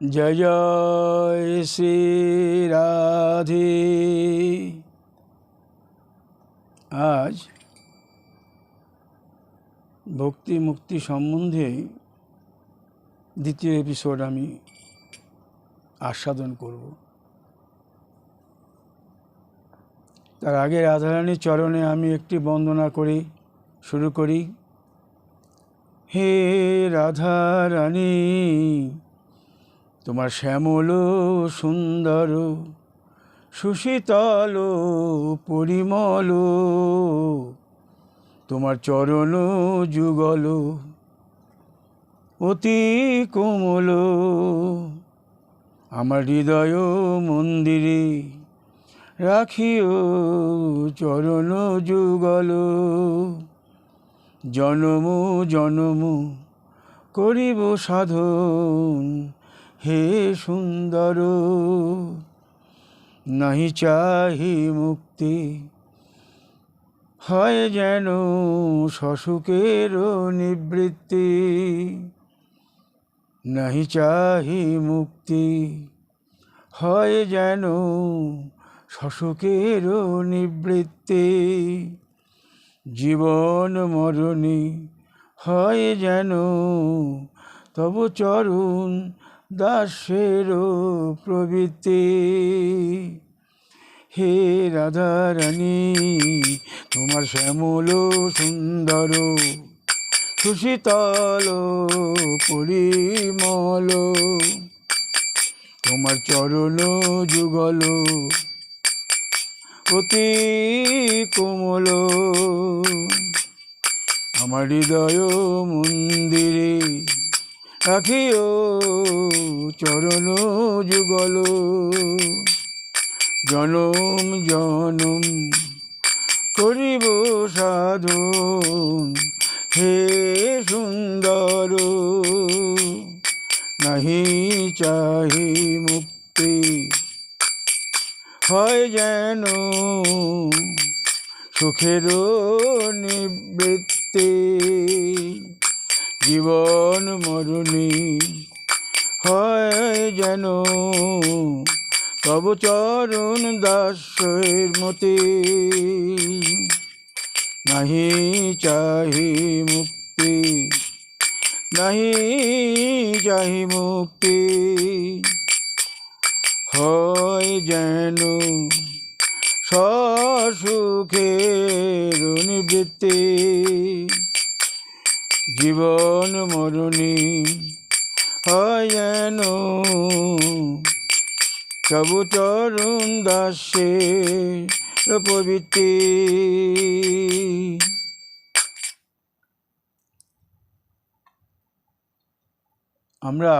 জয় জয় শ্রী রাধে। আজ ভক্তি মুক্তি সম্বন্ধে দ্বিতীয় এপিসোড আমি আস্বাদন করব। তার আগে রাধারানীর চরণে আমি একটি বন্দনা করে শুরু করি। হে রাধারানী, তোমার শ্যামল সুন্দর সুশীতল পরিমল, তোমার চরণ যুগল অতি কোমল, আমার হৃদয় মন্দিরে রাখিও চরণ যুগল। জনম জনম করিব সাধন হে সুন্দর, নাহি চাহি মুক্তি হয় যেন সসুখের নিবৃত্তি। নাহি চাহি মুক্তি হয় যেন সসুখের নিবৃত্তি। জীবন মরণে হয় যেন তব চরণ দাসের প্রবৃত্তি। হে রাধারানী, তোমার শ্যামল সুন্দর সুশীতল পরিমল, তোমার চরণ যুগল অতি কোমল, আমার হৃদয় মন্দিরে রাখিও চরণ যুগল। জনম জনম করিব সাধন হে সুন্দর, নাহি চাহি মুক্তি হয় যেন সুখের নিবৃত্তি। জীবন মরণে হয় যেন তব চরণ দাসের মতে। নাহি চাহি মুক্তি, নাহি চাহি মুক্তি হয় যেন সসুখের নিবৃত্তি। জীবন মরণে হয় যেন তব চরণ দাসের প্রবৃত্তি। আমরা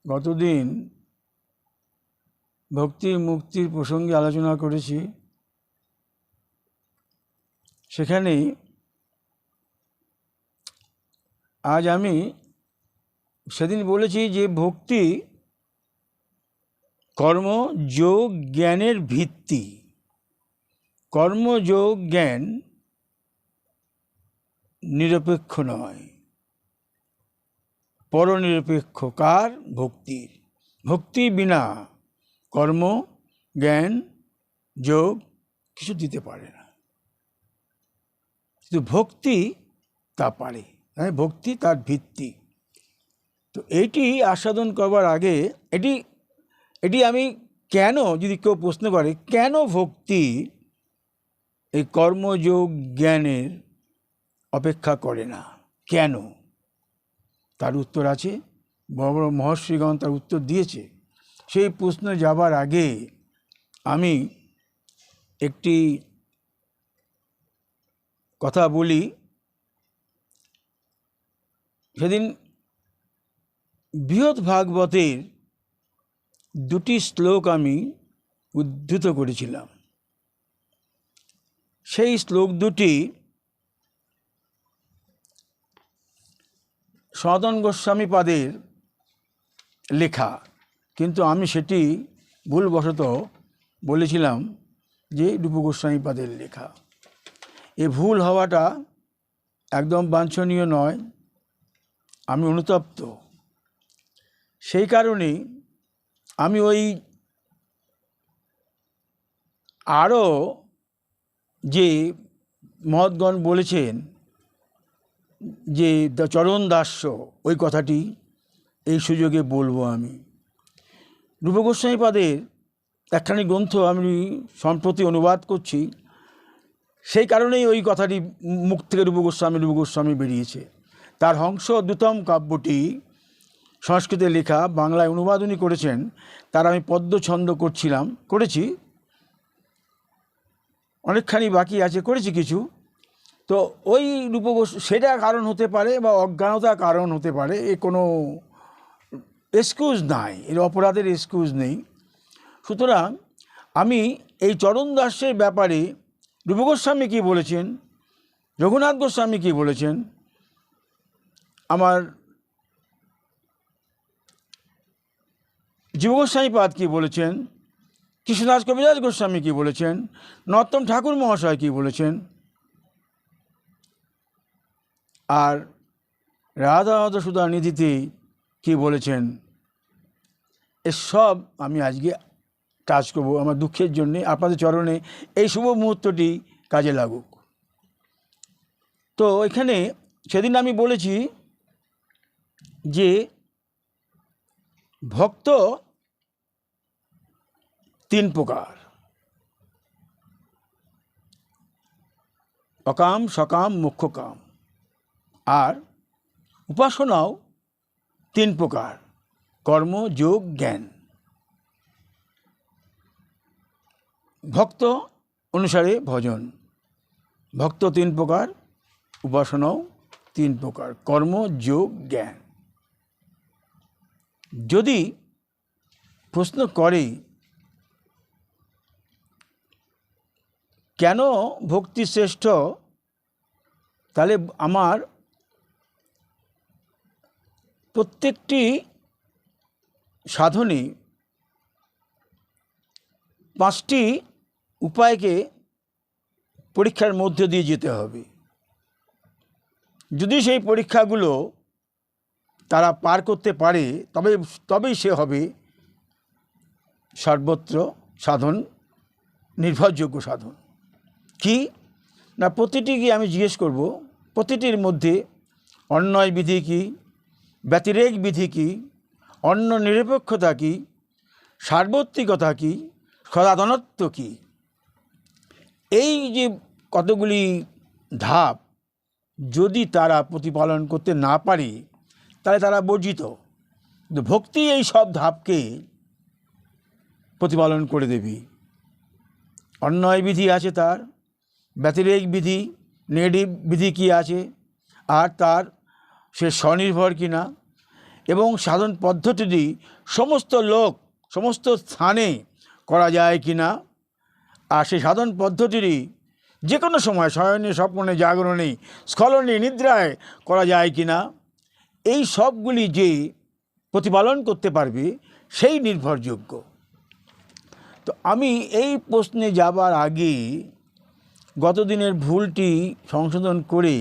গতদিন ভক্তি মুক্তির প্রসঙ্গে আলোচনা করেছি। সেখানে আজ আমি সেদিন বলেছি যে ভক্তি কর্মযোগ জ্ঞানের ভিত্তি। কর্মযোগ জ্ঞান নিরপেক্ষ নয়, পরনিরপেক্ষ। কার? ভক্তির। ভক্তি বিনা কর্ম জ্ঞান যোগ কিছু দিতে পারে না, কিন্তু ভক্তি তা পারে। ভক্তি তার ভিত্তি। তো এইটি আস্বাদন করবার আগে এটি আমি কেন, যদি কেউ প্রশ্ন করে কেন ভক্তি এই কর্মযোগ জ্ঞানের অপেক্ষা করে না, কেন, তার উত্তর আছে। বড় বড় মহর্ষিগণ তার উত্তর দিয়েছে। সেই প্রশ্ন যাবার আগে আমি একটি কথা বলি। সেদিন বৃহৎ ভাগবতের দুটি শ্লোক আমি উদ্ধৃত করেছিলাম। সেই শ্লোক দুটি সনাতন গোস্বামী পাদের লেখা, কিন্তু আমি সেটি ভুলবশত বলেছিলাম যে রূপ গোস্বামী পাদের লেখা। এ ভুল হওয়াটা একদম বাঞ্ছনীয় নয়, আমি অনুতপ্ত। সেই কারণে আমি ওই আরও যে মহৎগণ বলেছেন যে চরণ দাস্য, ওই কথাটি এই সুযোগে বলবো। আমি রূপ গোস্বামীপাদের একখানি গ্রন্থ আমি সম্প্রতি অনুবাদ করছি, সেই কারণেই ওই কথাটি মুখ থেকে রূপ গোস্বামী বেরিয়েছে। তার হংসদ্যূতম কাব্যটি সংস্কৃতে লেখা, বাংলায় অনুবাদ উনি করেছেন। তার আমি পদ্মছন্দ করেছি, অনেকখানি বাকি আছে, করেছি কিছু। তো ওই সেটা কারণ হতে পারে বা অজ্ঞানতার কারণ হতে পারে, এ কোনো এক্সকিউজ নাই, এর অপরাধের এক্সকিউজ নেই। সুতরাং আমি এই চরণ দাসের ব্যাপারে রূপ গোস্বামী কী বলেছেন, রঘুনাথ গোস্বামী কী বলেছেন, আমার জীব গোস্বামীপাদ কী বলেছেন, কৃষ্ণদাস কবিরাজ গোস্বামী কী বলেছেন, নরোত্তম ঠাকুর মহাশয় কী বলেছেন, আর রাধা মধুসূদন নিধিতে কী বলেছেন, এসব আমি আজকে টাচ করব। আমার দুঃখের জন্যে আপনাদের চরণে এই শুভ মুহূর্তটি কাজে লাগুক। তো এখানে সেদিন আমি বলেছি যে ভক্ত তিন প্রকার, অকাম, সকাম, মোক্ষকাম। আর উপাসনাও তিন প্রকার, কর্ম, যোগ, জ্ঞান। ভক্ত অনুসারে ভজন। ভক্ত তিন প্রকার, উপাসনাও তিন প্রকার, কর্ম, যোগ, জ্ঞান। যদি প্রশ্ন করে কেন ভক্তি শ্রেষ্ঠ, তাহলে আমার প্রত্যেকটি সাধনে 5টি উপায়কে পরীক্ষার মধ্যে দিয়ে যেতে হবে। যদি সেই পরীক্ষাগুলো তারা পার করতে পারে তবেই সে হবে সর্বত্র সাধন, নির্ভরযোগ্য সাধন। কি না, প্রতিটিকে আমি জিজ্ঞেস করব, প্রতিটির মধ্যে অন্বয় বিধি কী, ব্যতিরেক বিধি কী, অন্য নিরপেক্ষতা কী, সার্বত্রিকতা কী, সদাতনত্ব কী। এই যে কতগুলি ধাপ যদি তারা প্রতিপালন করতে না পারে তাহলে তারা বর্জিত। কিন্তু ভক্তি এই সব ধাপকে প্রতিপালন করে দেবে। অন্বয় বিধি আছে, তার ব্যতিরেক বিধি, নেগেটিভ বিধি কী আছে, আর তার সে স্বনির্ভর কিনা, এবং সাধন পদ্ধতিটি সমস্ত স্থানে করা যায় কিনা, আর সেই সাধন পদ্ধতিটি যে কোনো সময় শয়নে, স্বপ্নে, জাগরণে, স্খলনে, নিদ্রায় করা যায় কিনা, এই সবগুলি যে প্রতিপালন করতে পারবে সেই নির্ভরযোগ্য। তো আমি এই প্রশ্নে যাবার আগে গতদিনের ভুলটি সংশোধন করে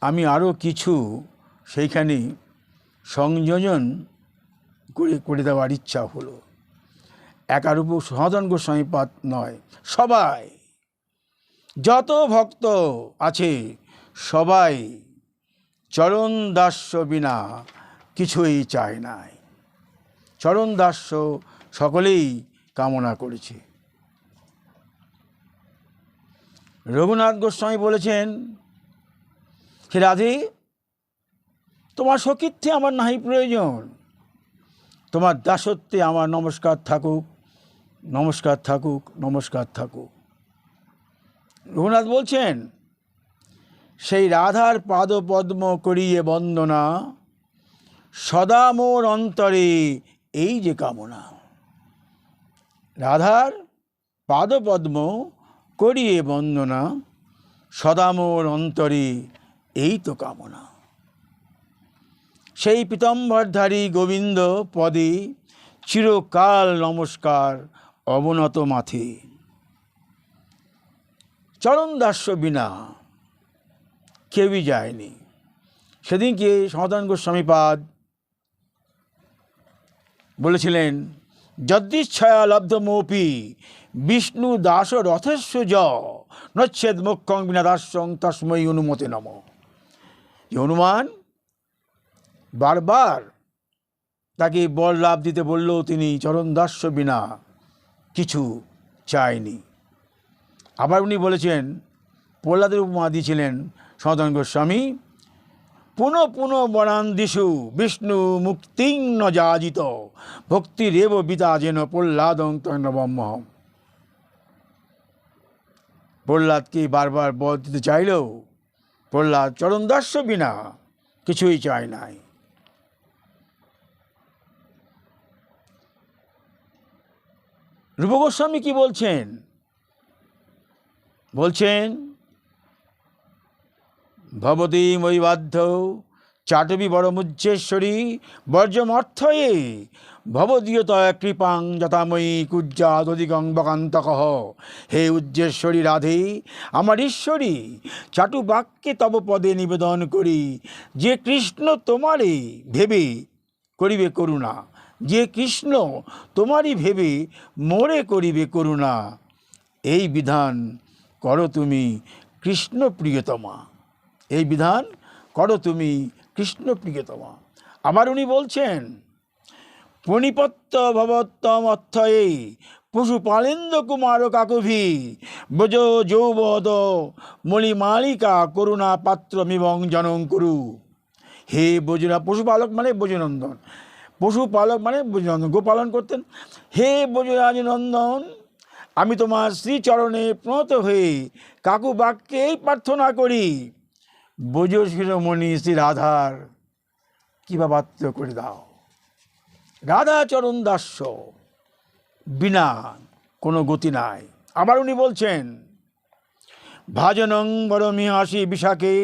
আমি আরও কিছু সেইখানে সংযোজন করে দেওয়ার ইচ্ছা হলো। একারূপ সনাতন গোস্বামীপাদ নয়, সবাই, যত ভক্ত আছে সবাই চরণ দাস্য বিনা কিছুই চায় নাই। চরণ দাস্য সকলেই কামনা করেছে। রঘুনাথ গোস্বামী বলেছেন, হে রাধে, তোমার সখিত্বে আমার নাহি প্রয়োজন, তোমার দাসত্বে আমার নমস্কার থাকুক, নমস্কার থাকুক, নমস্কার থাকুক। রঘুনাথ বলছেন, সেই রাধার পাদপদ্ম করিয়ে বন্দনা, সদা মোর অন্তরে এই যে কামনা। রাধার পাদপদ্ম করিয়ে বন্দনা, সদা মোর অন্তরে এই তো কামনা। সেই পীতাম্বরধারী গোবিন্দ পদে চিরকাল নমস্কার অবনত মাথে। চরণ দাস্য বিনা কেউই যায়নি। সেদিনকে সনাতন গোস্বামীপাদ বলেছিলেন, যদ্দিচ্ছায়া লব্ধমোপি বিষ্ণু দাস রথস্য য নচ্ছেদ মোক্ষং বিনা দাস্যং তস্মৈ অনুমতে নম। হনুমান বারবার তাকে বর লাভ দিতে বললেও তিনি চরণ দাস্য বিনা কিছু চায়নি। আবার উনি বলেছেন, প্রহ্লাদের উপমা দিয়েছিলেন সনাতন গোস্বামী, পুনঃ পুনঃ বনান্দিষু বিষ্ণু মুক্তিং ন যাজিত ভক্তিরেব বিতা যেন প্রহ্লাদং তন্নবম্যহম। প্রহ্লাদকে বারবার বর দিতে চাইলেও প্রহ্লাদ চরণদাস্য বিনা কিছুই চায় নাই। রূপ গোস্বামী কি বলছেন? বলছেন, ভবতী মই বাধ্য চাটবি বরমুজ্জেশ্বরী বর্জমর্থয়ে ভবদীয়তয় কৃপাং যথাময়ী কুজ্জাদধিকং বকান্তকঃ। হে উজ্জেশ্বরী রাধে আমার ঈশ্বরী, চাটু বাক্যে তব পদে নিবেদন করি, যে কৃষ্ণ তোমারে ভেবে করিবে করুণা, যে কৃষ্ণ তোমারই ভেবে মোরে করিবে করুণা, এই বিধান করো তুমি কৃষ্ণ প্রিয়তমা, এই বিধান করো তুমি কৃষ্ণ প্রিয়তমা। আবার উনি বলছেন, প্রণিপত্ত ভবত্তম অর্থয়ে পশুপালেন্দ্র কুমার কাকভি ব্রজ যৌবদ মণিমালিকা করুণা পাত্র মিবং জনং কুরু। হে ব্রজরা, পশুপালক মানে ব্রজনন্দন, পশুপালক মানে ব্রজনন্দন, গোপালন করতেন। হে ব্রজরাজ নন্দন, আমি তোমার শ্রীচরণে প্রণত হয়ে কাকু বাক্যেই প্রার্থনা করি, ব্রজ শিরোমণি শ্রী রাধার কিবা পাত্র করে দাও। রাধা চরণ দাস্য বিনা কোনো গতি নাই। আবার উনি বলছেন, ভাজনং বরমিহাসি বিশাখে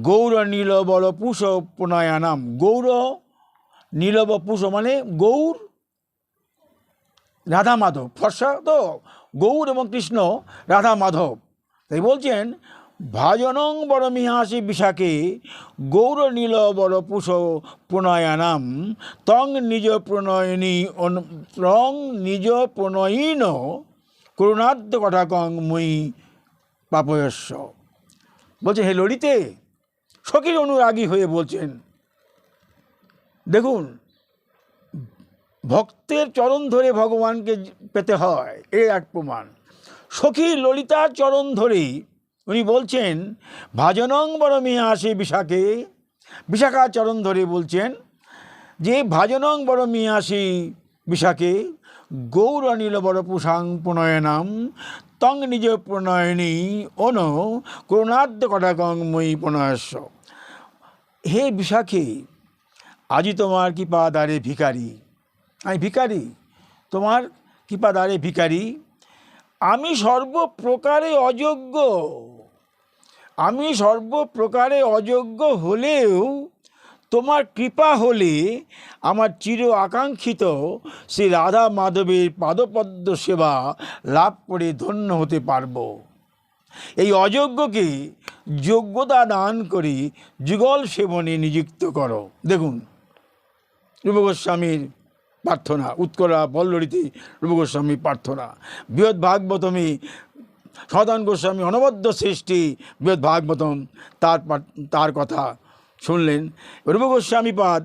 গৌর নীলবর পুষ প্রণয়ানাম। গৌর নীলব পুষ মানে গৌর, রাধা মাধব, ফর্সা তো গৌর এবং কৃষ্ণ রাধা মাধব। তাই বলছেন, ভাজনং বরমিহাসি বিশাখে গৌর নীল বর পুষ প্রণয়ানাম তং নিজ প্রণয়িনী তং নিজ প্রণয়ীন করুণাদ্য কটাকং মই পাপয়স্য। বলছেন, হে ললিতে, সখীর অনুরাগী হয়ে বলছেন, দেখুন ভক্তের চরণ ধরে ভগবানকে পেতে হয়, এর এক প্রমাণ। সখী ললিতার চরণ ধরেই উনি বলছেন, ভাজনং বরমিহাসি বিশাখে, বিশাখার চরণ ধরে বলছেন যে ভাজনং বরমিহাসি বিশাখে গৌর নীল বর পুষাং প্রণয়নাম তং নিজ প্রণয়নী অন করুণাদ্য কটাকং মই প্রণয়স্য। হে বিশাখে, আজি তোমার কৃপা দ্বারে ভিখারি, আমি ভিখারি, তোমার কৃপা দ্বারে ভিখারি, আমি সর্বপ্রকারে অযোগ্য, আমি সর্বপ্রকারে অযোগ্য হলেও তোমার কৃপা হলে আমার চির আকাঙ্ক্ষিত শ্রী রাধা মাধবের পাদপদ্ম সেবা লাভ করে ধন্য হতে পারব। এই অযোগ্যকে যোগ্যতা দান করে যুগল সেবনে নিযুক্ত করো। দেখুন রূপ গোস্বামীর প্রার্থনা, উৎকলা বল্লরীতে রূপ গোস্বামীর প্রার্থনা। বৃহৎ ভাগবতমে সনাতন গোস্বামী অনবদ্য সৃষ্টি বৃহৎ ভাগবতম, তার কথা শুনলেন। রূপ গোস্বামীপাদ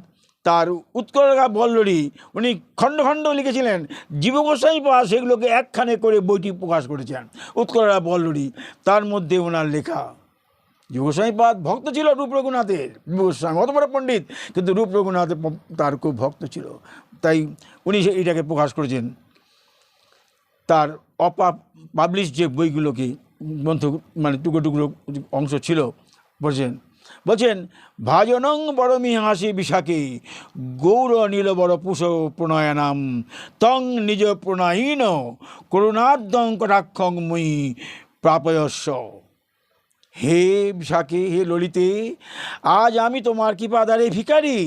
তার উৎকলা বল্লরী উনি খণ্ড খণ্ড লিখেছিলেন, জীব গোস্বামীপাদ সেগুলোকে একখানে করে বইটি প্রকাশ করেছেন উৎকলা বল্লরী, তার মধ্যে ওনার লেখা। জীব গোস্বামীপাদ ভক্ত ছিল রূপ রঘুনাথের, রূপ গোস্বামী অত বড় পণ্ডিত কিন্তু রূপ রঘুনাথের তার খুব ভক্ত ছিল, তাই উনি এটাকে প্রকাশ করেছেন। তার পাবলিশ যে বইগুলোকে গ্রন্থ মানে টুকরো টুকরো অংশ ছিল বলছেন ভাজনং বরমিহাসি বিশাখে গৌর নীল বর পুষ প্রণয়ানাম তং নিজ প্রণয়ীন করুণাদ্যং কটাক্ষং মই প্রাপয়স্য। হে বিশাখে, হে ললিতে, আজ আমি তোমার কৃপাদ্বারে ভিখারি,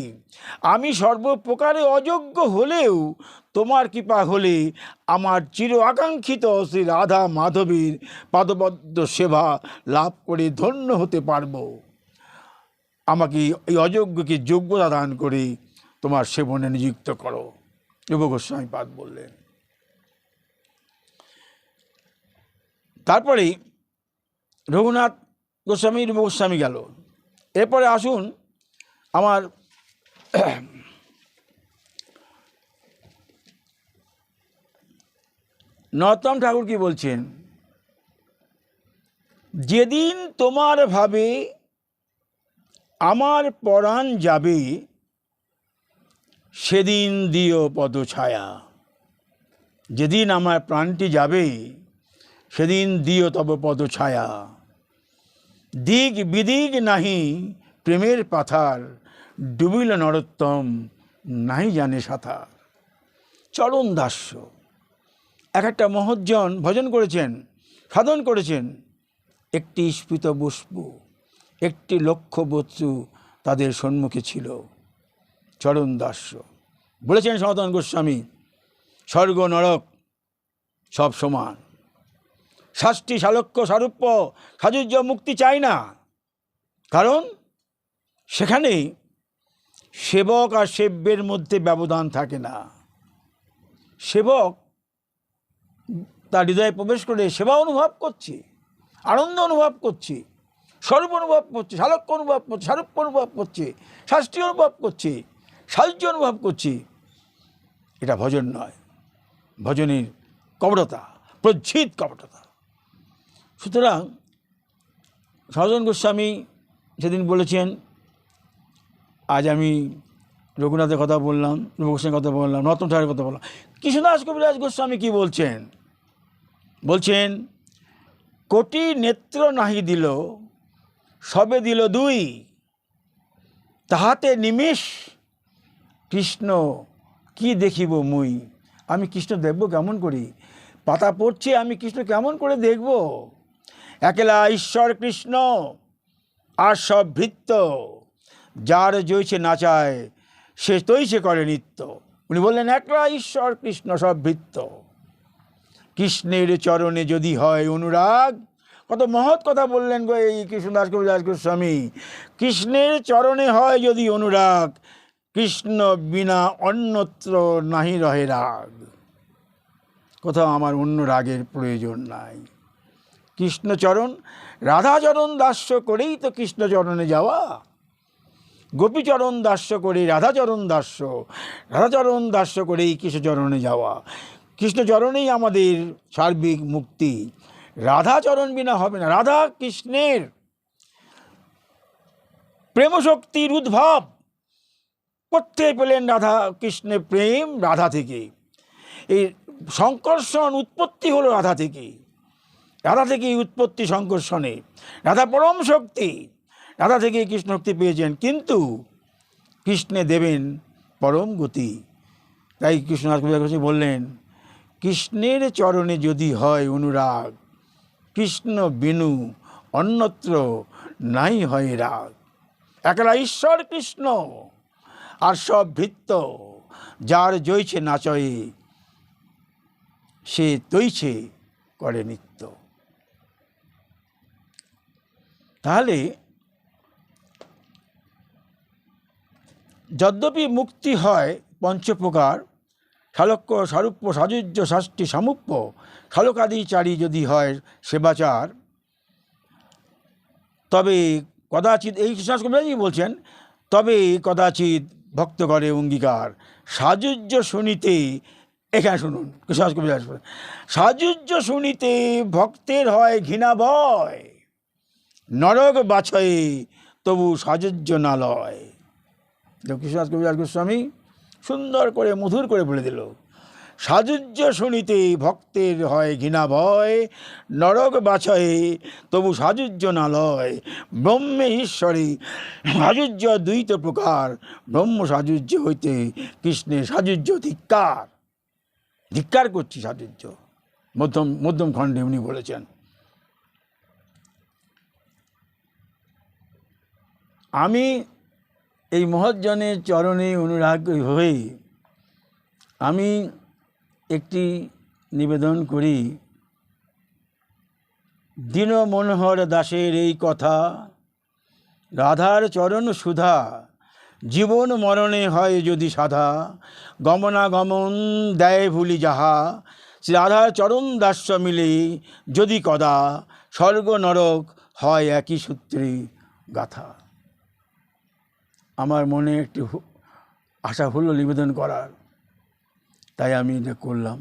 আমি সর্বপ্রকারে অযোগ্য হলেও তোমার কৃপা হলে আমার চির আকাঙ্ক্ষিত শ্রী রাধা মাধবীর পাদপদ্ম সেবা লাভ করে ধন্য হতে পারব। আমাকে এই অযোগ্যকে যোগ্যতা দান করে তোমার সেবনে নিযুক্ত করো। রূপ গোস্বামী পাদ বললেন। তারপরেই রঘুনাথ গোস্বামী, রূপ গোস্বামী গেল। এরপরে আসুন আমার নরোত্তম ঠাকুর কি বলছেন, যেদিন তোমার ভাবে আমার পরাণ যাবে, সেদিন দিও পদছায়া। যেদিন আমার প্রাণটি যাবে, সেদিন দিও তব পদছায়া। দিক বিদিক নাহি প্রেমের পাথার, ডুবিল নরোত্তম নাহি জানে সাঁতার। চরণ দাস্য এক একটা মহজ্জন ভজন করেছেন, সাধন করেছেন। একটি স্ফীত পুষ্প, একটি লক্ষ্য বস্তু তাদের সম্মুখে ছিল, চরণ দাস্য। বলেছেন সনাতন গোস্বামী, স্বর্গ নরক সব সমান, শাস্তি সালক্ষ্য সারূপ্য সাযুজ্য মুক্তি চাই না। কারণ সেখানে সেবক আর সেব্যের মধ্যে ব্যবধান থাকে না। সেবক তার হৃদয়ে প্রবেশ করে সেবা অনুভব করছে, আনন্দ অনুভব করছে, স্বরূপ অনুভব করছে, সালক্ষ্য অনুভব করছে, সারূপ্য অনুভব করছে, শাস্তি অনুভব করছে, সাহায্য অনুভব করছে। এটা ভজন নয়, ভজনের কপটতা, প্রজ্জিত কপটতা। সুতরাং সনাতন গোস্বামী সেদিন বলেছেন, আজ আমি রঘুনাথের কথা বললাম, রূপ গোস্বামীর কথা বললাম, নরোত্তম ঠাকুরের কথা বললাম। কৃষ্ণদাস কবিরাজ গোস্বামী কি বলছেন? বলছেন, কোটি নেত্র নাহি দিল, সবে দিল দুই, তাহাতে নিমেষ কৃষ্ণ কি দেখিব মুই। আমি কৃষ্ণ দেখব কেমন করি? পাতা পড়ছে, আমি কৃষ্ণ কেমন করে দেখব? একলা ঈশ্বর কৃষ্ণ আর সব ভৃত্য, যার জয়ছে নাচায় সে তৈছে করে নিত্য। উনি বললেন, একলা ঈশ্বর কৃষ্ণ সব ভৃত্য। কৃষ্ণের চরণে যদি হয় অনুরাগ, কত মহৎ কথা বললেন গো এই কৃষ্ণদাস কবিরাজ গোস্বামী। কৃষ্ণের চরণে হয় যদি অনুরাগ, কৃষ্ণ বিনা অন্যত্র নাহি রহে রাগ। কোথাও আমার অন্য রাগের প্রয়োজন নাই। কৃষ্ণচরণ, রাধাচরণ দাস্য করেই তো কৃষ্ণচরণে যাওয়া। গোপীচরণ দাস্য করে রাধাচরণ দাস্য, রাধাচরণ দাস্য করেই কৃষ্ণচরণে যাওয়া। কৃষ্ণচরণেই আমাদের সার্বিক মুক্তি। রাধাচরণ বিনা হবে না। রাধা কৃষ্ণের প্রেমশক্তির উদ্ভব করতে পেলেন রাধা কৃষ্ণের প্রেম রাধা থেকে। এই সংকর্ষণ উৎপত্তি হলো রাধা থেকে। রাধা থেকেই উৎপত্তি সংকর্ষণে। রাধা পরম শক্তি, রাধা থেকেই কৃষ্ণ শক্তি পেয়েছেন। কিন্তু কৃষ্ণে দেবেন পরম গতি। তাই কৃষ্ণদাস কবিরাজ গোস্বামী বললেন, কৃষ্ণের চরণে যদি হয় অনুরাগ, কৃষ্ণ বিনু অন্যত্র নাই হয় রাগ। একলা ঈশ্বর কৃষ্ণ আর সব ভৃত্য, যার জয়ছে নাচয়ে সে তৈছে করে নিত্য। তাহলে যদ্যপি মুক্তি হয় পঞ্চপ্রকার, শালক্য সারূপ্য সাযুজ্য শাস্তি সামুপ্য, শালকাদি চারি যদি হয় সেবাচার, তবে কদাচিৎ, এই কৃষ্ণদাস কবিরাজই বলছেন, তবে কদাচিৎ ভক্ত করে অঙ্গীকার। সাযুজ্য শুনিতে, এখানে শুনুন কৃষ্ণদাস কবিরাজ, সাযুজ্য শুনিতে ভক্তের হয় ঘৃণা ভয়, নরক বাছয়ে তবু সাযুজ্য না লয়। কৃষ্ণদাস কবিরাজ গোস্বামী সুন্দর করে মধুর করে বলে দিল, সাযুজ্য শুনিতে ভক্তের হয় ঘৃণা ভয়, নরক বাছয়ে তবু সাযুজ্য না লয়। ব্রহ্মে ঈশ্বরে সাযুজ্য দ্বৈত প্রকার, ব্রহ্ম সাযুজ্য হইতে কৃষ্ণের সাযুজ্য ধিক্কার। ধিক্কার করছি সাযুজ্য। মধ্যম খণ্ডে উনি বলেছেন। আমি এই মহজ্জনের চরণে অনুরাগ হয়ে আমি একটি নিবেদন করি। দীন মনোহর দাসের এই কথা, রাধার চরণ সুধা জীবন মরণে হয় যদি সাধা, গমনাগমন দেয় ভুলি যাহা, শ্রী রাধার চরণ দাস্য মিলে যদি কদা, স্বর্গ নরক হয় একই সূত্রে গাথা। আমার মনে একটি আশা হলো নিবেদন করার, তাই আমি এটা করলাম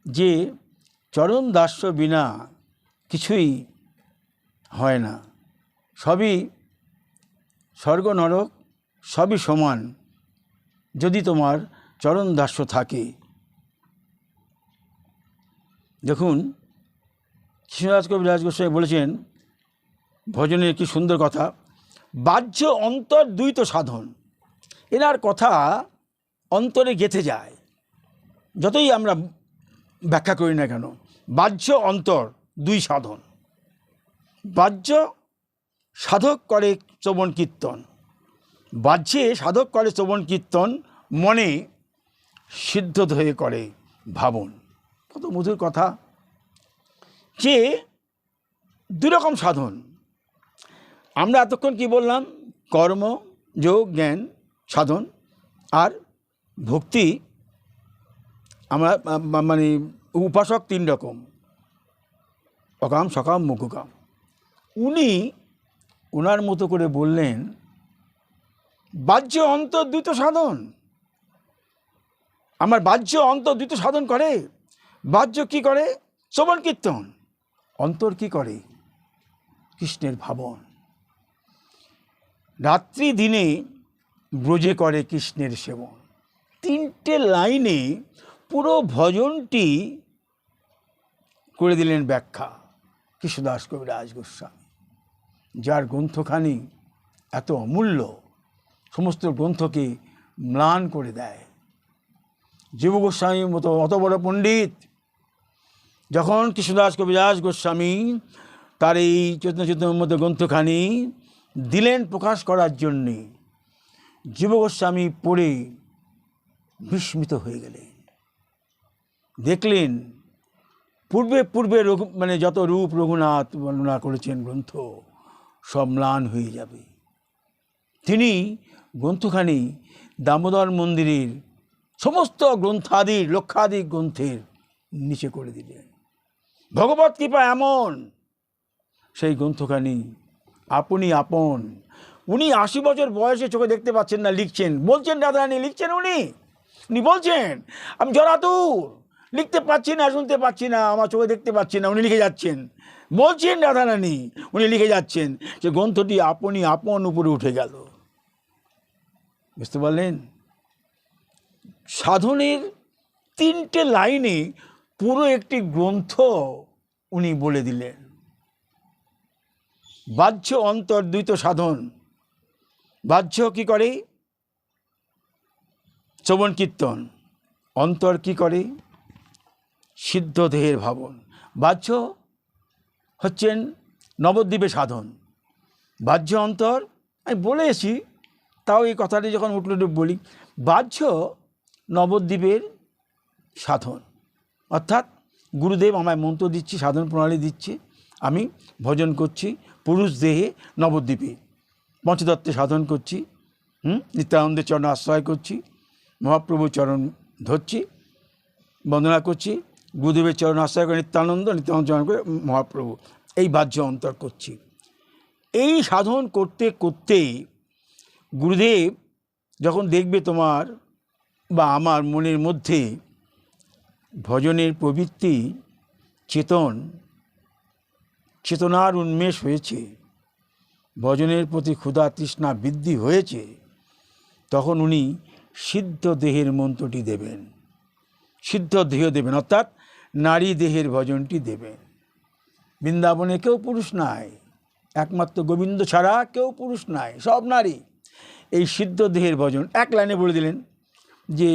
যে চরণ দাস্য বিনা কিছুই হয় না, সবই স্বর্গ নরক সবই সমান যদি তোমার চরণ দাস্য থাকে। দেখুন কৃষ্ণদাস কবিরাজ গোস্বামী বলেছেন ভজনের কি সুন্দর কথা, বাহ্য অন্তর দ্বৈত সাধন। এনার কথা অন্তরে গেঁথে যায়, যতই আমরা ব্যাখ্যা করি না কেন। বাহ্য অন্তর দুই সাধন, বাহ্য সাধক করে শ্রবণ কীর্তন, বাহ্যে সাধক করে শ্রবণ কীর্তন, মনে সিদ্ধ হয়ে করে ভাবন। কত মধুর কথা, যে দুরকম সাধন। আমরা এতক্ষণ কি বললাম, কর্ম যোগ জ্ঞান সাধন আর ভক্তি। আমরা মানে উপাসক তিন রকম, অকাম সকাম মুখকাম। উনি ওনার মতো করে বললেন বাহ্য অন্তর দ্বৈত সাধন। আমার বাহ্য অন্তর দ্বৈত সাধন করে। বাহ্য কি করে? শ্রবণ কীর্তন। অন্তর কি করে? কৃষ্ণের ভাবন। রাত্রি দিনে ব্রজে করে কৃষ্ণের সেবন। তিনটে লাইনে পুরো ভজনটি করে দিলেন ব্যাখ্যা কৃষ্ণদাস কবিরাজ গোস্বামী, যার গ্রন্থখানি এত অমূল্য, সমস্ত গ্রন্থকে ম্লান করে দেয়। জীব গোস্বামীর মতো অত বড় পণ্ডিত যখন কৃষ্ণদাস কবিরাজ গোস্বামী তার এই চৈতন্য চৈতন্যের মতো গ্রন্থখানি দিলেন প্রকাশ করার জন্যে, জীব গোস্বামী পড়ে বিস্মিত হয়ে গেলেন। দেখলেন পূর্বে পূর্বে মানে যত রূপ রঘুনাথ বর্ণনা করেছেন গ্রন্থ সব ম্লান হয়ে যাবে। তিনি গ্রন্থখানি দামোদর মন্দিরের সমস্ত গ্রন্থাদির লক্ষাধিক গ্রন্থের নিচে করে দিলেন। ভগবত কৃপা এমন, সেই গ্রন্থখানি আপনি আপন। উনি 80 বছর বয়সে চোখে দেখতে পাচ্ছেন না, লিখছেন, বলছেন রাধারানী লিখছেন। উনি বলছেন আমি জরাতুর, লিখতে পাচ্ছি না, শুনতে পাচ্ছি না, আমার চোখে দেখতে পাচ্ছি না। উনি লিখে যাচ্ছেন, বলছেন রাধারানী, উনি লিখে যাচ্ছেন। সে গ্রন্থটি আপনি আপন উপরে উঠে গেল। বুঝতে পারলেন? সাধনের তিনটে লাইনে পুরো একটি গ্রন্থ উনি বলে দিলেন। বাহ্য অন্তর দ্বৈত সাধন। বাহ্য কি করে? শ্রবণ কীর্তন। অন্তর কি করে? সিদ্ধ দেহের ভাবন। বাহ্য হচ্ছেন নবদ্বীপে সাধন, বাহ্য অন্তর। আমি বলেছি, তাও এই কথাটি যখন উঠল বলি, বাহ্য নবদ্বীপের সাধন, অর্থাৎ গুরুদেব আমায় মন্ত্র দিচ্ছি, সাধন প্রণালী দিচ্ছে, আমি ভজন করছি পুরুষ দেহে নবদ্বীপে, পঞ্চতত্ত্বে সাধন করছি, নিত্যানন্দের চরণ আশ্রয় করছি, মহাপ্রভুর চরণ ধরছি, বন্দনা করছি, গুরুদেবের চরণ আশ্রয় করে নিত্যানন্দ, নিত্যানন্দ চরণ করে মহাপ্রভু, এই বাহ্য অন্তর করছি। এই সাধন করতে করতে গুরুদেব যখন দেখবে তোমার বা আমার মনের মধ্যে ভজনের প্রবৃত্তি, চেতনার উন্মেষ হয়েছে, ভজনের প্রতি ক্ষুধা তৃষ্ণা বৃদ্ধি হয়েছে, তখন উনি সিদ্ধ দেহের মন্ত্রটি দেবেন, সিদ্ধ দেহ দেবেন, অর্থাৎ নারী দেহের ভজনটি দেবেন। বৃন্দাবনে কেউ পুরুষ নাই, একমাত্র গোবিন্দ ছাড়া কেউ পুরুষ নাই, সব নারী। এই সিদ্ধ দেহের ভজন এক লাইনে বলে দিলেন যে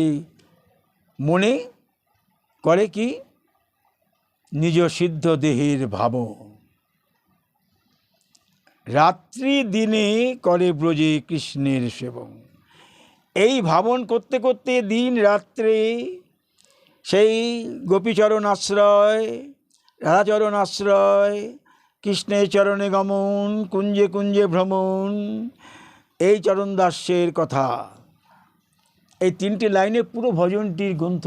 মনে করে কি? নিজ সিদ্ধ দেহের ভাবন। রাত্রি দিনে করে ব্রজে কৃষ্ণের সেবন। এই ভাবন করতে করতে দিন রাত্রে সেই গোপীচরণ আশ্রয়, রাধাচরণ আশ্রয়, কৃষ্ণের চরণে গমন, কুঞ্জে কুঞ্জে ভ্রমণ, এই চরণ দাসের কথা, এই তিনটি লাইনে পুরো ভজনটির গ্রন্থ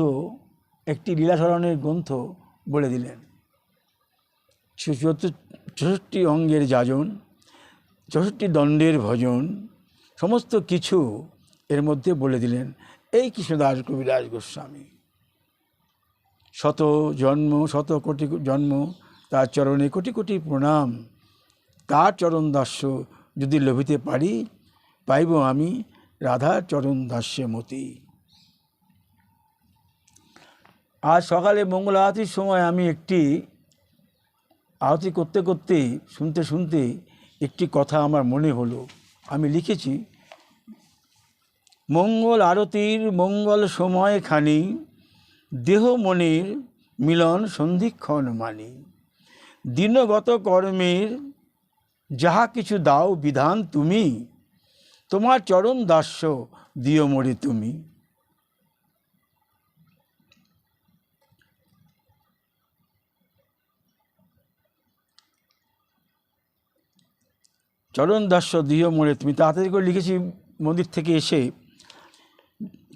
একটি লীলাস্মরণের গ্রন্থ বলে দিলেন। 64 অঙ্গের যাজন, 64 দণ্ডের ভজন, সমস্ত কিছু এর মধ্যে বলে দিলেন এই কৃষ্ণদাস কবিরাজ গোস্বামী। শত জন্ম, শত কোটি জন্ম, তার চরণে কোটি কোটি প্রণাম। তার চরণ দাস্য যদি লভিতে পারি, পাইব আমি রাধার চরণ দাস্যে মতি। আজ সকালে মঙ্গল আরতির সময় আমি একটি আরতি করতে করতে শুনতে শুনতে একটি কথা আমার মনে হলো, আমি লিখেছি, মঙ্গল আরতির মঙ্গল সময়খানি, দেহ মনের মিলন সন্ধিক্ষণ মানি। দিনগত কর্মের যাহা কিছু দাও বিধান তুমি, তোমার চরণ দাস্য দিও মোরে তুমি। চরণ দাস্য দিও মোরে তুমি, তাড়াতাড়ি করে লিখেছি মন্দির থেকে এসে,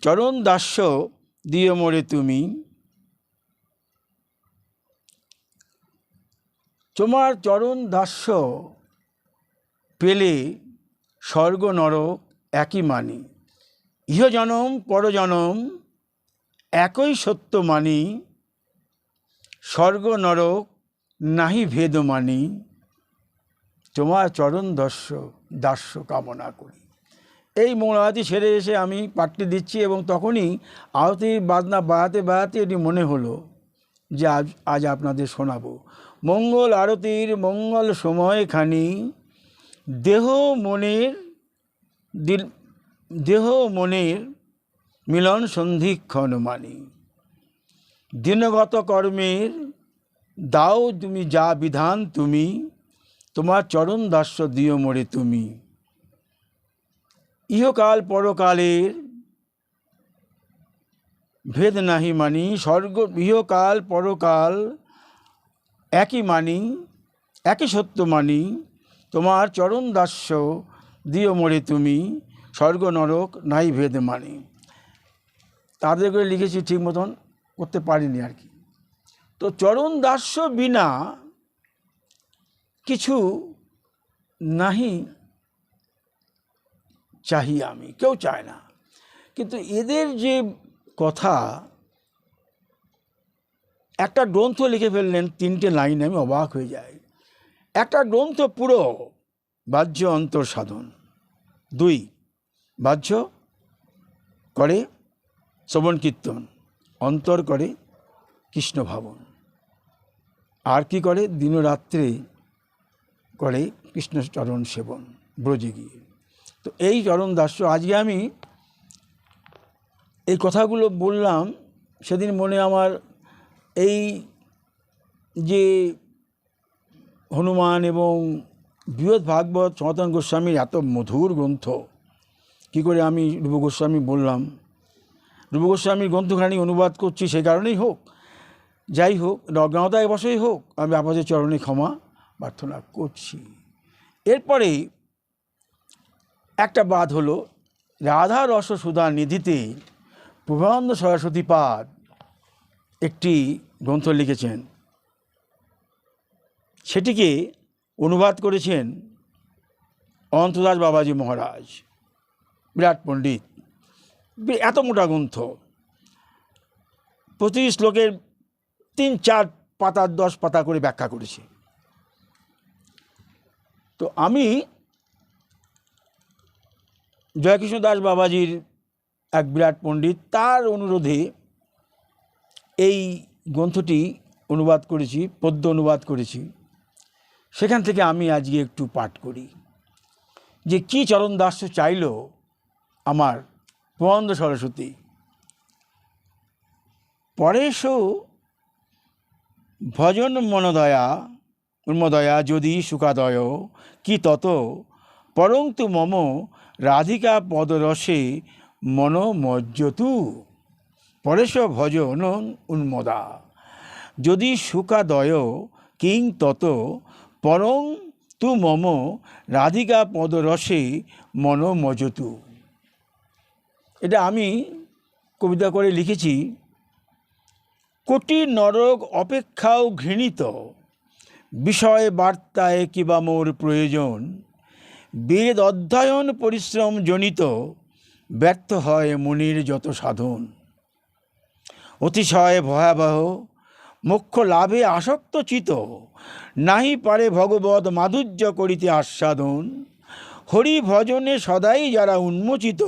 চরণ দাস্য দিও মোরে তুমি, তোমার চরণ দাস্য পেলে স্বর্গ নরক একই মানি। ইহজনম পরজনম একই সত্য মানি, স্বর্গ নরক নাহি ভেদ মানি। তোমার চরণ দাস্য কামনা করি। এই মঙ্গল আরতি ছেড়ে এসে আমি পাঠটি দিচ্ছি এবং তখনই আরতির বাজনা বাড়াতে বাড়াতে এটি মনে হলো যে আজ আপনাদের শোনাবো। মঙ্গল আরতির মঙ্গল সময়খানি, দেহ মনের মিলন সন্ধিক্ষণ মানি। দিনগত কর্মের দাও তুমি যা বিধান তুমি, তোমার চরণ দাস্য দিও মোরে তুমি। ইহকাল পরকালের ভেদ নাহি মানি, ইহকাল পরকাল একই মানি, একই সত্য মানি। তোমার চরণ দাস্য দিও মোরে তুমি, স্বর্গ নরক নাই ভেদ মানি। তাদের করে লিখেছি, ঠিক মতন করতে পারিনি আর কি। তো চরণ দাস্য বিনা কিছু নাহি চাহি আমি, কেউ চায় না। কিন্তু এদের যে কথা, একটা গ্রন্থ লিখে ফেললেন 3টে লাইনে, আমি অবাক হয়ে যাই। একটা গ্রন্থ পুরো বাহ্য অন্তর সাধন, 2 বাহ্য করে শ্রবণ কীর্তন, অন্তর করে কৃষ্ণ ভাবন, আর কি করে দিনরাত্রে করে কৃষ্ণ চরণ সেবন ব্রজে গিয়ে। তো এই চরণ দাস্য, আজকে আমি এই কথাগুলো বললাম, সেদিন মনে আমার এই যে হনুমান এবং বৃহৎ ভাগবত সনাতন গোস্বামীর এত মধুর গ্রন্থ, কি করে আমি রূপ গোস্বামী বললাম, রূপ গোস্বামীর গ্রন্থখানি অনুবাদ করছি সে কারণেই হোক, যাই হোক, অজ্ঞানতায় বসেই হোক, আমি আপনাদের চরণে ক্ষমা প্রার্থনা করছি। এরপরে একটা বাদ হলো, রাধা রস সুধা নিধিতে প্রভানন্দ সরস্বতী পাদ একটি গ্রন্থ লিখেছেন, সেটিকে অনুবাদ করেছেন অনন্তদাস বাবাজি মহারাজ, বিরাট পণ্ডিত। এত মোটা গ্রন্থ, প্রতি শ্লোকের 3-4 পাতা 10 পাতা করে ব্যাখ্যা করেছে। তো আমি জয়কৃষ্ণ দাস বাবাজির এক বিরাট পণ্ডিত, তার অনুরোধে এই গ্রন্থটি অনুবাদ করেছি, পদ্য অনুবাদ করেছি। সেখান থেকে আমি আজকে একটু পাঠ করি যে কি চরণ দাস্য চাইল আমার প্রভানন্দ সরস্বতী। পরেশ ভজন মনোদয়া উন্মদয়া যদি সুখাদয় কি তত, পরন্তু মম রাধিকা পদরসে মনোমজ্জতু। পরেশ ভজন উন্মদা যদি সুখাদয় কিং তত, পরং তু মম রাধিকা পদরসে মন মজতু। এটা আমি কবিতা করে লিখেছি। কোটি নরক অপেক্ষাও ঘৃণিত, বিষয় বার্তায় কিবা মোর প্রয়োজন। বেদ অধ্যয়ন পরিশ্রম জনিত, ব্যর্থ হয় মুনির যত সাধন। অতিশয় ভয়াবহ মোক্ষ লাভে আসক্ত চিত, নাহি পারে ভগবৎ মাধুর্য করিতে আস্বাদন। হরি ভজনে সদাই যারা উন্মোচিত,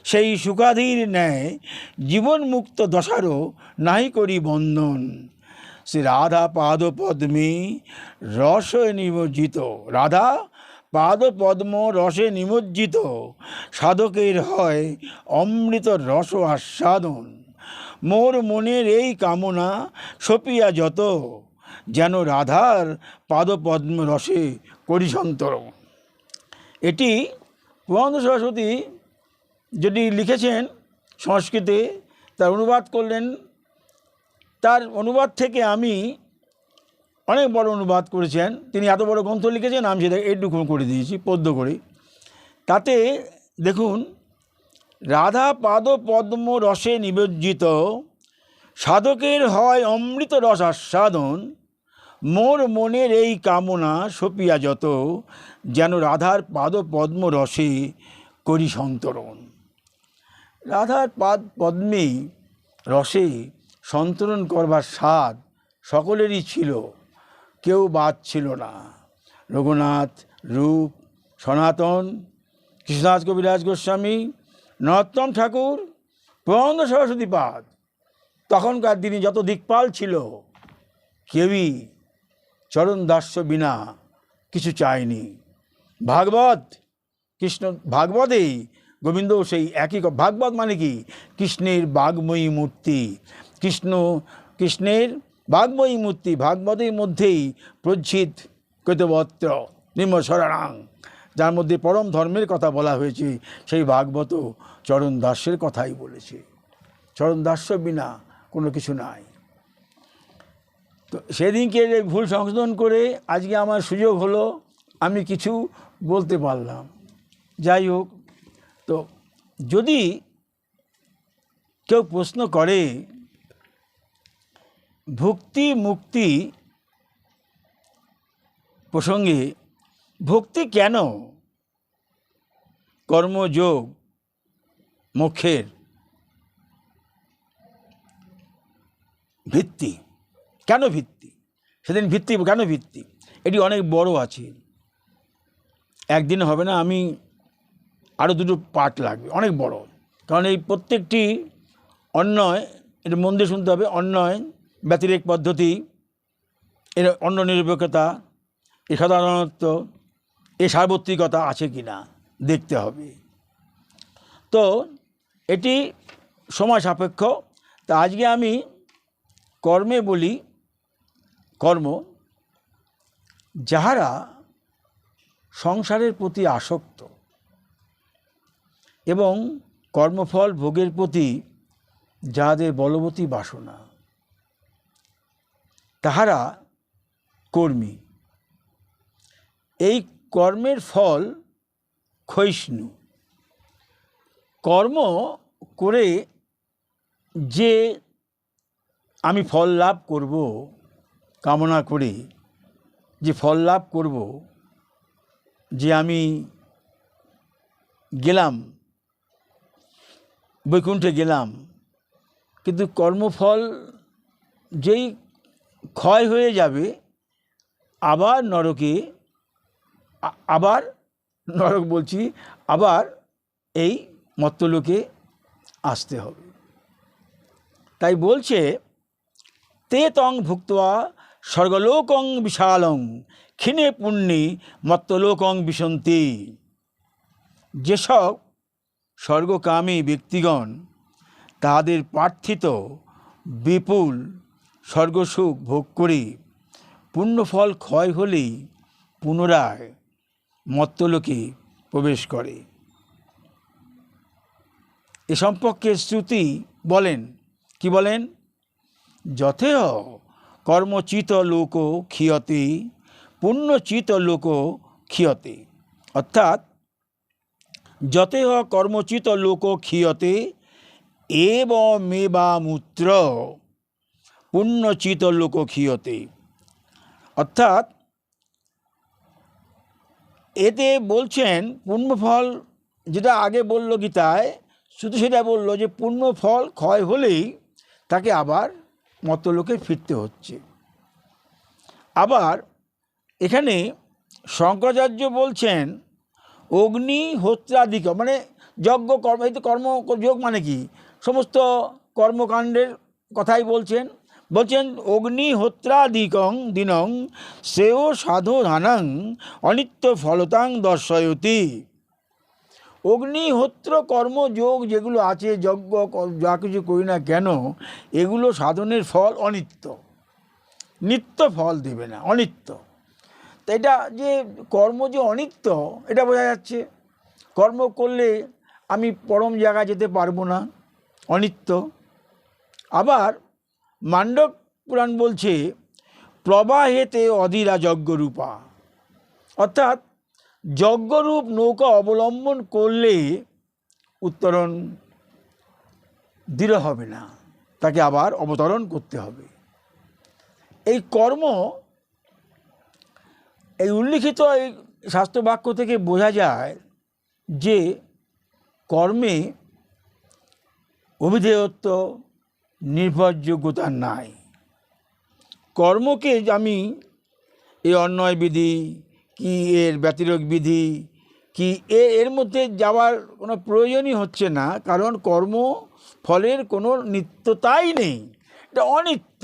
সেই সুখাধীর ন্যায় জীবন মুক্ত দশারও নাহি করি বন্ধন। শ্রী রাধা পাদ পদ্মে রসে নিমজ্জিত, রাধা পাদ পদ্ম রসে নিমজ্জিত, সাধকের হয় অমৃত রস আস্বাদন। মোর মনের এই কামনা সপিয়া যত, যেন রাধার পাদপদ্ম রসে করি সন্তরণ। এটি পূর্ণানন্দ সরস্বতী যদি লিখেছেন সংস্কৃতে, তার অনুবাদ করলেন। তার অনুবাদ থেকে আমি অনেক বড় অনুবাদ করেছেন তিনি, এত বড় গ্রন্থ লিখেছেন, আমি সেটা এইটুকু করে দিয়েছি পদ্য করে। তাতে দেখুন, রাধা পাদ পদ্ম রসে নিমজ্জিত, সাধকের হয় অমৃত রস আস্বাদন। মোর মনের এই কামনা সপিয়া যত, যেন রাধার পাদ পদ্ম রসে করি সন্তরণ। রাধার পাদ পদ্মে রসে সন্তরণ করবার স্বাদ সকলেরই ছিল, কেউ বাদ ছিল না। রঘুনাথ, রূপ, সনাতন, কৃষ্ণদাস কবিরাজ গোস্বামী, নরোত্তম ঠাকুর, পূর্ণানন্দ সরস্বতী পাদ, তখনকার দিনে যত দিকপাল ছিল, কেউই চরণ দাস্য বিনা কিছু চায়নি। ভাগবত, কৃষ্ণ ভাগবতেই গোবিন্দ সেই একই। ভাগবত মানে কি? কৃষ্ণের বাগ্ময়ী মূর্তি, কৃষ্ণের বাগ্ময়ী মূর্তি। ভাগবতের মধ্যেই প্রজ্জিত কৈতবত্র নিম্নস্বরাং, যার মধ্যে পরম ধর্মের কথা বলা হয়েছে, সেই ভাগবত চরণ দাসের কথাই বলেছে। চরণ দাস্য বিনা কোনো কিছু নাই। তো সেদিনকে ভুল সংশোধন করে আজকে আমার সুযোগ হলো, আমি কিছু বলতে পারলাম। যাই হোক, তো যদি কেউ প্রশ্ন করে ভক্তি মুক্তি প্রসঙ্গে, ভক্তি কেন কর্মযোগ মোক্ষের ভিত্তি, কেন ভিত্তি, সেদিন ভিত্তি কেন ভিত্তি, এটি অনেক বড় আছে, একদিন হবে না। আমি আরও দুটো পার্ট লাগবে, অনেক বড়। কারণ এই প্রত্যেকটি অন্যয়, এটা মন দিয়ে শুনতে হবে। অন্যয়, ব্যতিরেক পদ্ধতি, এর অন্য নিরপেক্ষতা, এ সাধারণত্ব, এ সার্বত্রিকতা আছে কি না দেখতে হবে। তো এটি সময় সাপেক্ষ। তা আজকে আমি কর্মে বলি, কর্ম, যাহারা সংসারের প্রতি আসক্ত এবং কর্মফল ভোগের প্রতি যাহাদের বলবতী বাসনা, তাহারা কর্মী। এই কর্মের ফল ক্ষয়িষ্ণু। কর্ম করে যে আমি ফল লাভ করব, কামনা করে যে ফল লাভ করব, যে আমি গেলাম বৈকুণ্ঠে গেলাম, কিন্তু কর্মফল যেই ক্ষয় হয়ে যাবে, আবার নরকে, আবার নরক বলছি, আবার এই মর্ত্যলোকে আসতে হবে। তাই বলছে, তে তং ভুক্ত্বা স্বর্গলোকং বিশালং ক্ষীণে পুণ্যে মর্ত্যলোকং বিশন্তি। যেসব স্বর্গকামী ব্যক্তিগণ তাহাদের প্রার্থিত বিপুল স্বর্গসুখ ভোগ করে পুণ্যফল ক্ষয় হলেই পুনরায় মর্ত্যলোকে প্রবেশ করে। এ সম্পর্কে শ্রুতি বলেন, কি বলেন? যথেহ কর্মচিত লোক ক্ষীয়তে পুণ্যচিত লোক ক্ষীয়তে, অর্থাৎ যতেহ কর্মচিত লোক ক্ষীয়তে এবমেবামূত্র পুণ্যচিত লোক ক্ষীয়তে, অর্থাৎ এতে বলছেন পুণ্যফল, যেটা আগে বলল গীতায়, শুধু সেটা বলল যে পুণ্যফল ক্ষয় হলেই তাকে আবার মর্ত্যলোকে ফিরতে হচ্ছে। আবার এখানে শঙ্করাচার্য বলছেন অগ্নিহোত্রাদিক, মানে যজ্ঞ কর্ম, এই তো কর্মযোগ মানে কি, সমস্ত কর্মকাণ্ডের কথাই বলছেন অগ্নিহোত্রাদিকং দিনং শ্রেয় সাধনাং অনিত্য ফলতাং দর্শয়তি। অগ্নিহোত্র কর্মযোগ যেগুলো আছে, যজ্ঞ যা কিছু করি না কেন, এগুলো সাধনের ফল অনিত্য, নিত্য ফল দেবে না, অনিত্য। তো এটা যে কর্ম যে অনিত্য, এটা বোঝা যাচ্ছে। কর্ম করলে আমি পরম জায়গায় যেতে পারবো না, অনিত্য। আবার মান্ডব পুরাণ বলছে প্রবাহেতে অধীরা যজ্ঞরূপা, অর্থাৎ যজ্ঞরূপ নৌকা অবলম্বন করলে উত্তরণ দৃঢ় হবে না, তাকে আবার অবতরণ করতে হবে। এই কর্ম, এই উল্লিখিত এই শাস্ত্রবাক্য থেকে বোঝা যায় যে কর্মে অভিধেয়ত্ব নির্ভরযোগ্যতা নাই। কর্মকে আমি এই অন্যায় বিধি কি এর ব্যতিরেক বিধি কি এর মধ্যে যাওয়ার কোনো প্রয়োজনই হচ্ছে না, কারণ কর্ম ফলের কোনো নিত্যতাই নেই, এটা অনিত্য।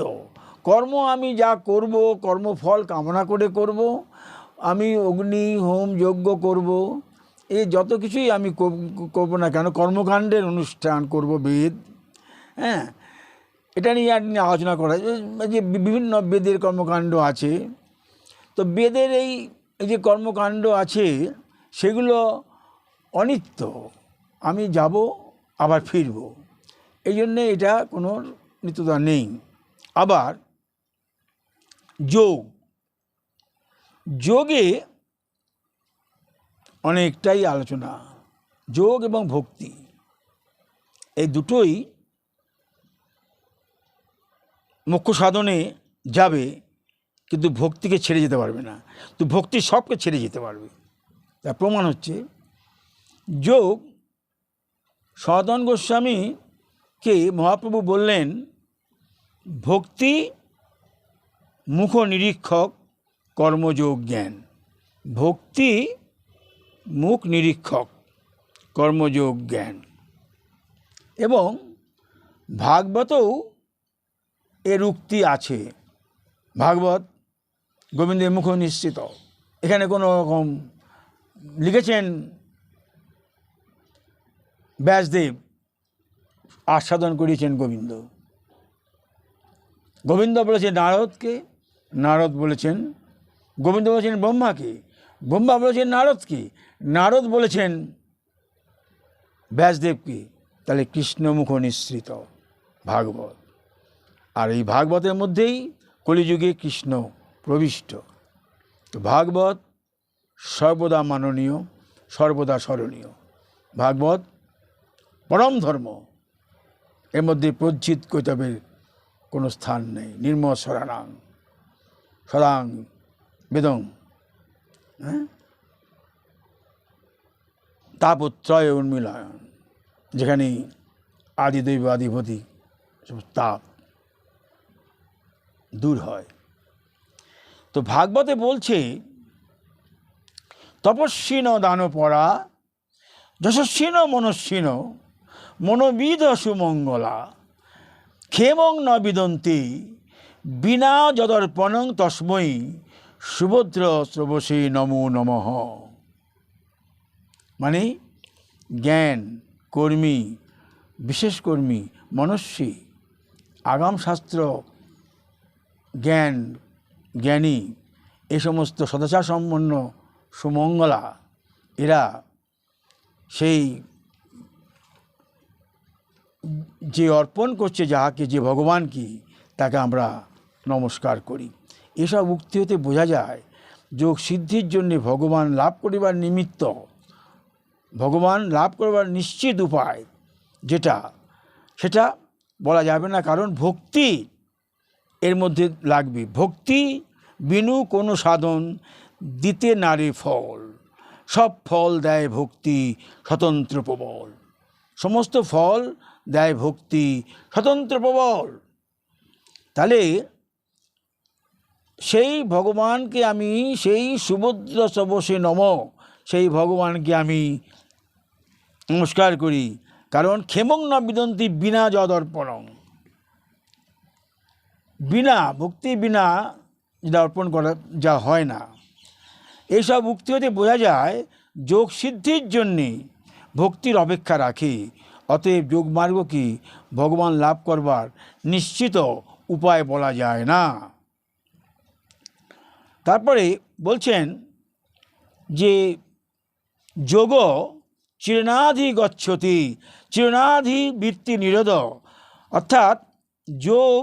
কর্ম আমি যা করব, কর্মফল কামনা করে করব, আমি অগ্নি হোম যজ্ঞ করব, এই যত কিছুই আমি করব না কেন, কর্মকাণ্ডের অনুষ্ঠান করব, বেদ, হ্যাঁ, এটা নিয়ে আলোচনা করা যে বিভিন্ন বেদের কর্মকাণ্ড আছে। তো বেদের এই যে কর্মকাণ্ড আছে সেগুলো অনিত্য, আমি যাব আবার ফিরব, এই জন্যে এটা কোনো নিত্যতা নেই। আবার যোগে অনেকটাই আলোচনা, যোগ এবং ভক্তি এই দুটোই মোক্ষ সাধনে যাবে, কিন্তু ভক্তিকে ছেড়ে যেতে পারবে না। তো ভক্তি সবকে ছেড়ে যেতে পারবে, তার প্রমাণ হচ্ছে যোগ। সনাতন গোস্বামীকে মহাপ্রভু বললেন ভক্তি মুখ নিরীক্ষক কর্মযোগ জ্ঞান, ভক্তি মুখ নিরীক্ষক কর্মযোগ জ্ঞান। এবং ভাগবতেও এর উক্তি আছে, ভাগবত গোবিন্দের মুখ নিশ্চিত। এখানে কোনো রকম লিখেছেন ব্যাসদেব, আস্বাদন করিয়েছেন গোবিন্দ। গোবিন্দ বলেছেন নারদকে, নারদ বলেছেন, গোবিন্দ বলেছেন ব্রহ্মাকে, ব্রহ্মা বলেছেন নারদকে, নারদ বলেছেন ব্যাসদেবকে। তাহলে কৃষ্ণমুখ নিঃসৃত ভাগবত। আর এই ভাগবতের মধ্যেই কলিযুগে কৃষ্ণ প্রবিষ্ট। তো ভাগবত সর্বদা মাননীয়, সর্বদা স্মরণীয়। ভাগবত পরম ধর্ম, এর মধ্যে প্রজ্জিত কৈতবের কোনো স্থান নেই। নির্মৎসরাণাং সদাং বেদং, হ্যাঁ, তাপত্রয় উন্মিলয়ন, যেখানে আদিদৈব আদিপতি সব তাপ দূর হয়। তো ভাগবতে বলছে তপস্বিন দানপরা যশস্বিন মনস্বিন মনোবিদ সুমঙ্গলা ক্ষেমং ন বিদন্তি বিনা যদর্পণং তস্মৈ সুভদ্র শ্রবসে নমো নমঃ। মানে জ্ঞান কর্মী, বিশেষ কর্মী, মনস্বী, আগাম শাস্ত্র জ্ঞানী, এ সমস্ত সদাচার সম্পন্ন সুমঙ্গলা, এরা সেই যে অর্পণ করছে যাহাকে, যে ভগবান কি, তাকে আমরা নমস্কার করি। এসব উক্তি হতে বোঝা যায় যোগ সিদ্ধির জন্য ভগবান লাভ করিবার নিমিত্ত, ভগবান লাভ করবার নিশ্চিত উপায় যেটা, সেটা বলা যাবে না, কারণ ভক্তি এর মধ্যে লাগবে। ভক্তি বিনু কোনো সাধন দিতে নারে ফল, সব ফল দেয় ভক্তি স্বতন্ত্র প্রবল। সমস্ত ফল দেয় ভক্তি স্বতন্ত্র প্রবল। তাহলে সেই ভগবানকে আমি, সেই সুভদ্র সবসে নম, সেই ভগবানকে আমি নমস্কার করি। কারণ ক্ষেমং না বিদন্তি বিনা যদর্পণং, বিনা ভক্তি বিনা যেটা অর্পণ করা যা হয় না। এইসব উক্তি হতে বোঝা যায় যোগ সিদ্ধির জন্যে ভক্তির অপেক্ষা রাখে। অতএব যোগমার্গ কি ভগবান লাভ করবার নিশ্চিত উপায় বলা যায় না। তারপরে বলছেন যে যোগ চিরনাধি গচ্ছতি, চিরনাধি বৃত্তি নিরোধ। অর্থাৎ যোগ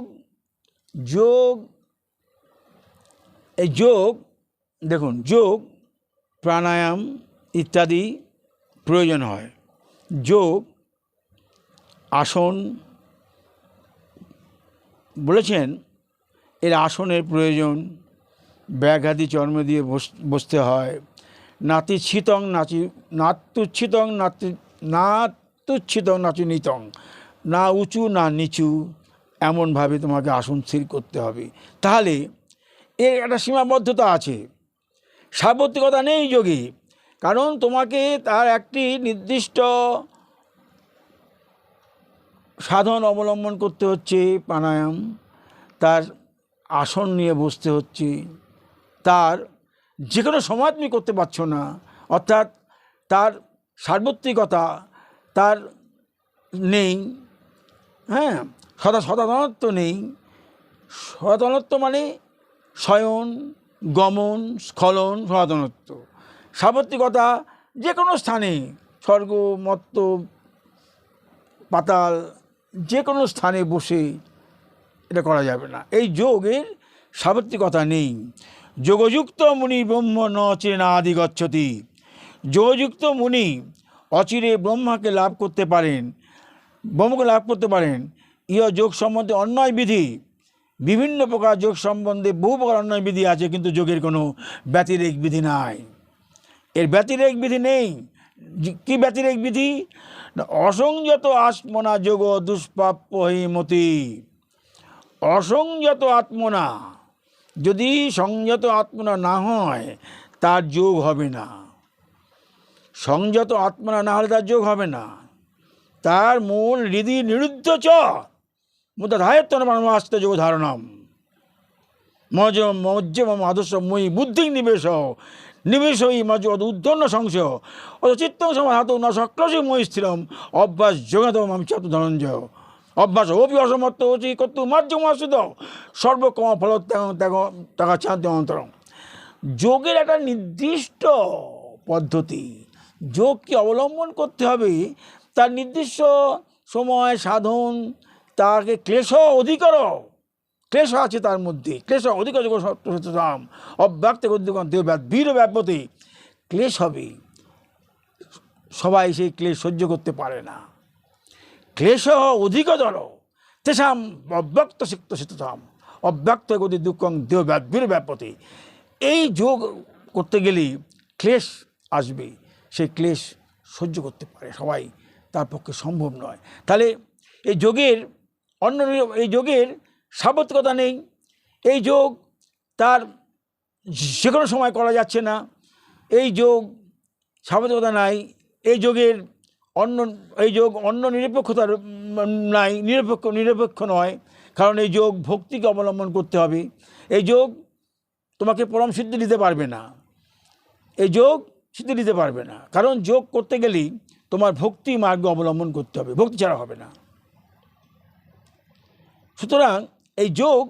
এই যোগ দেখুন, যোগ প্রাণায়াম ইত্যাদি প্রয়োজন হয়। যোগ আসন বলেছেন, এর আসনের প্রয়োজন, ব্যাঘাতি চর্ম দিয়ে বসতে হয়। নাতিচ্ছিতং নাতুচ্ছিতং নাচু নিতং, না উঁচু না নিচু, এমনভাবে তোমাকে আসন স্থির করতে হবে। তাহলে এর একটা সীমাবদ্ধতা আছে, সার্বত্রিকতা নেই যোগে। কারণ তোমাকে তার একটি নির্দিষ্ট সাধন অবলম্বন করতে হচ্ছে, প্রাণায়াম, তার আসন নিয়ে বসতে হচ্ছে, তার যে কোনো সময় তুমি করতে পারছো না। অর্থাৎ তার সার্বত্রিকতা তার নেই। হ্যাঁ, সদাতনত্ব নেই। সদাতনত্ব মানে শয়ন, গমন, স্খলন, সনাতনত্ব। সার্বত্রিকতা যে কোনো স্থানে, স্বর্গ, মর্ত্য, পাতাল, যে কোনো স্থানে বসে এটা করা যাবে না। এই যোগের সার্বত্রিকতা নেই। যোগযুক্ত মুনি ব্রহ্ম ন চেনাদি গচ্ছতি, যোগযুক্ত মুনি অচিরে ব্রহ্মাকে লাভ করতে পারেন, ব্রহ্মকে লাভ করতে পারেন। ইহ যোগ সম্বন্ধে অন্যায় বিধি, বিভিন্ন প্রকার যোগ সম্বন্ধে বহু প্রকার অন্যায় বিধি আছে, কিন্তু যোগের কোনো ব্যতিরেক বিধি নাই। এর ব্যতিরেক বিধি নেই। কি ব্যতিরেক বিধি? অসংযত আত্মনা যোগ দুষ্প্রাপ্য মতি। অসংযত আত্মনা, যদি সংযত আত্মনা না হয় তার যোগ হবে না। সংযত আত্মনা না হলে তার যোগ হবে না। তার মূল হৃদি নিরুদ্ধ চ মুদাধায়ত্তন মানবাস্ত যোগ ধারণম মজ্জ মম আদর্শ মই বুদ্ধি নিবেশই মজ উদ্ধন্য সংশয় অত চিত্তং সমাধাত ন সক্রসী মই স্থিরম অভ্যাস যোগাতম আমি চাতু ধনঞ্জয় অভ্যাস অপি অসমর্থ অচি কর্তু মার্যমাশ্রিত সর্বকম ফল টাকা চাঁদ অন্তরম। যোগের একটা নির্দিষ্ট পদ্ধতি, যোগকে অবলম্বন করতে হবে, তার নির্দিষ্ট সময় সাধন, তাকে ক্লেশ অধিকর, ক্লেশ আছে তার মধ্যে, ক্লেশ অধিকর যোগ সত্যম অব্যক্ত বীর ব্যাপতে ক্লেশ হবে। সবাই সেই ক্লেশ সহ্য করতে পারে না। ক্লেশ অধিকতর তেষাম অব্যক্ত সিক্ত শীততাম অব্যক্ত গতি দুঃখং বীর ব্যাপতে। এই যোগ করতে গেলে ক্লেশ আসবে, সেই ক্লেশ সহ্য করতে পারে সবাই, তার পক্ষে সম্ভব নয়। তাহলে এই যোগের এই যোগের সার্বত্রিকতা নেই। এই যোগ তার যে কোনো সময় করা যাচ্ছে না। এই যোগ সার্বত্রিকতা নাই। এই যোগের এই যোগ অন্য নিরপেক্ষতার নাই, নিরপেক্ষ নয়। কারণ এই যোগ ভক্তিকে অবলম্বন করতে হবে। এই যোগ তোমাকে পরম সিদ্ধি দিতে পারবে না। এই যোগ সিদ্ধি দিতে পারবে না, কারণ যোগ করতে গেলেই তোমার ভক্তি মার্গ অবলম্বন করতে হবে, ভক্তি ছাড়া হবে না। সুতরাং এই যোগ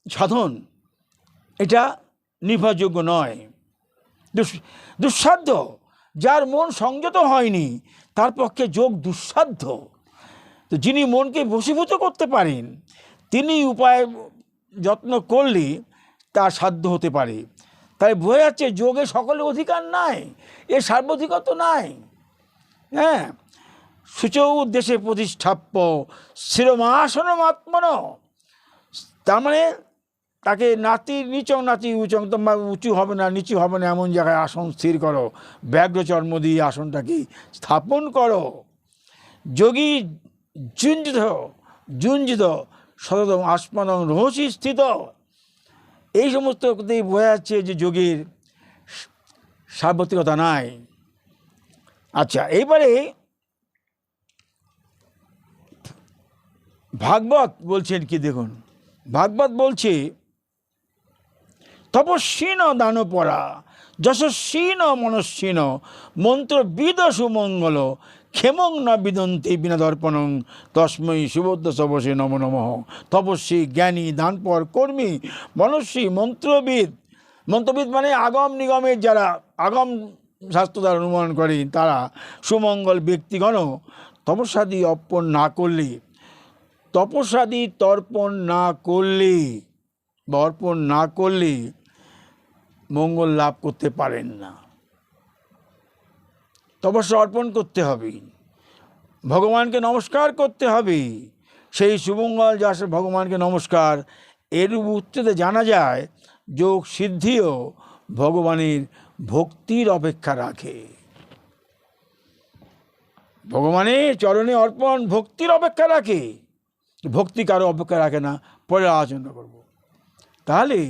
সাধন এটা নির্ভরযোগ্য নয়, দুঃসাধ্য। যার মন সংযত হয়নি তার পক্ষে যোগ দুঃসাধ্য। তো যিনি মনকে বশীভূত করতে পারেন তিনি উপায় যত্ন করলে তার সাধ্য হতে পারে। তাই বোঝা যাচ্ছে যোগে সকলের অধিকার নাই, এর সার্বধিকত্ব নাই। হ্যাঁ, শুচৌ উদ্দেশ্যে প্রতিষ্ঠাপ্য স্থিরমাসনমাত্মন, তার মানে তাকে নাতির নিচং নাতি উচং, তোমার উঁচু হবে না নিচু হবে না এমন জায়গায় আসন স্থির করো, ব্যাঘ্র চর্ম দিয়ে আসনটাকে স্থাপন করো। যোগী যুঞ্জিত যুঞ্জিত সততম আস্পদং রহস্যি স্থিত, এই সমস্ত কথাই বোঝা যাচ্ছে যে যোগীর সার্বত্রিকতা নাই। আচ্ছা, এইবারে ভাগবত বলছেন কি দেখুন, ভাগবত বলছে তপস্বীন দানপরা যশস্বীন মনস্বীন মন্ত্রবিদ সুমঙ্গল ক্ষেমং ন বিদন্তি বিনা দর্পণং তস্মৈ সুবোধ সবসে নমো নমঃ। তপস্বী, জ্ঞানী, দানপর, কর্মী, মনস্বী, মন্ত্রবিদ। মন্ত্রবিদ মানে আগম নিগমের যারা আগম শাস্ত্র দ্বারা অনুমান করেন তারা, সুমঙ্গল ব্যক্তিগণ তপস্যাদি অর্পণ না করলে, তপস্যাদি তর্পণ না করলে বা অর্পণ না করলে মঙ্গল লাভ করতে পারেন না। তপস্যা অর্পণ করতে হবে, ভগবানকে নমস্কার করতে হবে। সেই সুমঙ্গল যা ভগবানকে নমস্কার, এর উত্তরে জানা যায় যোগ সিদ্ধিও ভগবানের ভক্তির অপেক্ষা রাখে। ভগবানের চরণে অর্পণ ভক্তির অপেক্ষা রাখে, ভক্তি কারো অপেক্ষা রাখে না। পরে আলোচনা করব। তাহলে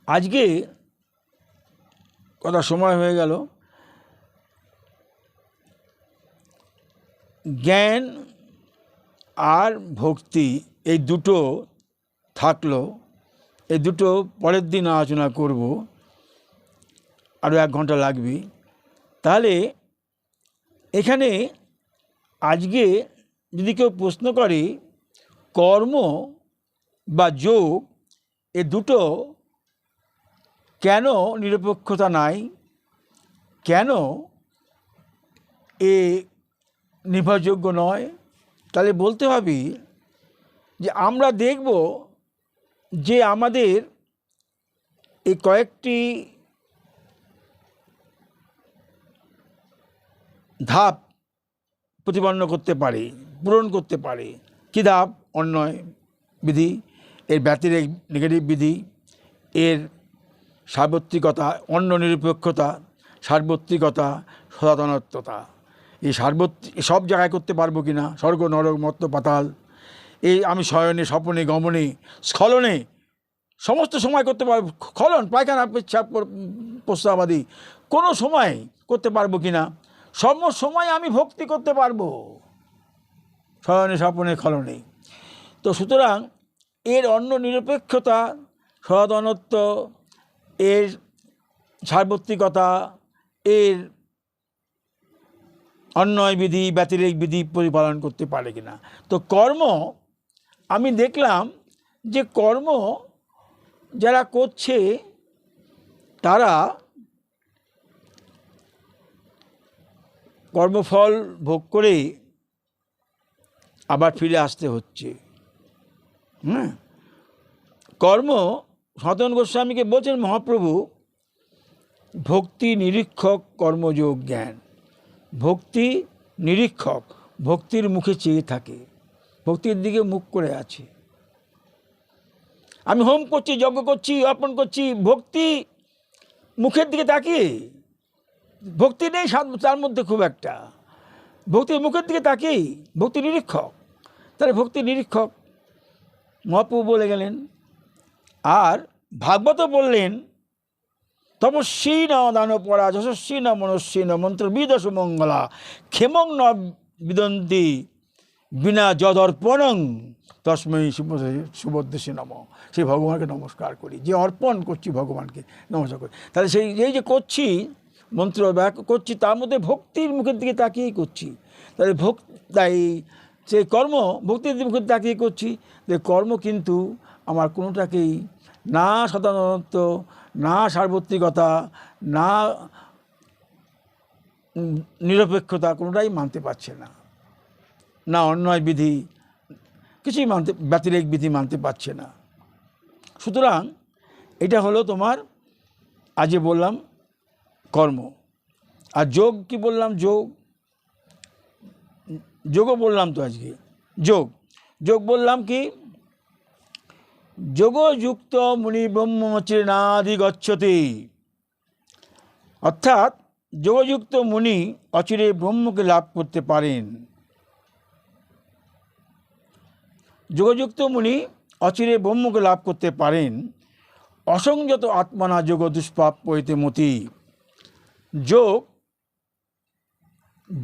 আজকে কথা সময় হয়ে গেল। জ্ঞান আর ভক্তি এই দুটো থাকলো, এই দুটো পরের দিন আলোচনা করব, আরও 1 ঘন্টা লাগবে। তাহলে এখানে আজকে যদি কেউ প্রশ্ন করে কর্ম বা যোগ এ দুটো কেন নিরপেক্ষতা নাই, কেন এ নির্ভরযোগ্য নয়, তাহলে বলতে হবে যে আমরা দেখব যে আমাদের এই কয়েকটি ধাপ প্রতিপন্ন করতে পারে, পূরণ করতে পারে। কী ধাপ? অন্যয় বিধি, এর ব্যতিরেক নেগেটিভ বিধি, এর সার্বত্রিকতা, অন্য নিরপেক্ষতা, সার্বত্রিকতা, সনাতনত্বতা। এই সব জায়গায় করতে পারবো কি না, স্বর্গ নরক মর্ত্য পাতাল, এই আমি শয়নে স্বপনে গমনে স্খলনে সমস্ত সময় করতে পারবো। স্খলন, পায়খানা, পেচ্ছাপ, প্রস্রাবাদি কোনো সময় করতে পারবো কি না, সময় আমি ভক্তি করতে পারবো শয়নে স্বপনে স্খলনে। তো সুতরাং এর অন্য নিরপেক্ষতা, সনাতনত্ব, এর সার্বত্রিকতা, এর অন্যয় বিধি, ব্যতিরেক বিধি পরিপালন করতে পারে কিনা। তো কর্ম আমি দেখলাম যে কর্ম যারা করছে তারা কর্মফল ভোগ করে আবার ফিরে আসতে হচ্ছে। কর্ম, সনাতন গোস্বামীকে বলছেন মহাপ্রভু, ভক্তি নিরীক্ষক কর্মযোগ জ্ঞান। ভক্তি নিরীক্ষক, ভক্তির মুখে চেয়ে থাকে, ভক্তির দিকে মুখ করে আছে। আমি হোম করছি, যজ্ঞ করছি, অর্পণ করছি, ভক্তি মুখের দিকে তাকিয়ে, ভক্তি নেই তার মধ্যে খুব একটা, ভক্তির মুখের দিকে তাকিয়েই ভক্তি নিরীক্ষক। তাহলে ভক্তি নিরীক্ষক মহাপ্রভু বলে গেলেন। আর ভাগবত বললেন তপস্বী ন দানপরা যশস্বী ন মনস্বী ন মন্ত্রবিদ সুমঙ্গলা ক্ষেমং ন বিদন্তি বিনা যদর্পণং তস্মৈ সুবোধসে নম। সেই ভগবানকে নমস্কার করি, যে অর্পণ করছি ভগবানকে নমস্কার করি। তাহলে সেই এই যে করছি মন্ত্র করছি তার মধ্যে ভক্তির মুখের দিকে তাকিয়েই করছি। তাহলে তাই সেই কর্ম ভক্তির মুখের তাকিয়ে করছি। যে কর্ম কিন্তু আমার কোনোটাকেই না সনাতনত্ব, না সার্বত্রিকতা, না নিরপেক্ষতা কোনোটাই মানতে পারছে না, না অন্যায় বিধি কিছুই মানতে, ব্যতিরেক বিধি মানতে পারছে না। সুতরাং এটা হলো তোমার আজকে বললাম কর্ম। আর যোগ কি বললাম, যোগও বললাম তো আজকে। যোগ বললাম কি, যোগযুক্ত মুনি ব্রহ্ম চিরেনাধি গচ্ছতি, অর্থাৎ যোগযুক্ত মুনি অচিরে ব্রহ্মকে লাভ করতে পারেন। যোগযুক্ত মুনি অচিরে ব্রহ্মকে লাভ করতে পারেন। অসংযত আত্মনা যোগ দুষ্প্রাপ্যতে মতি।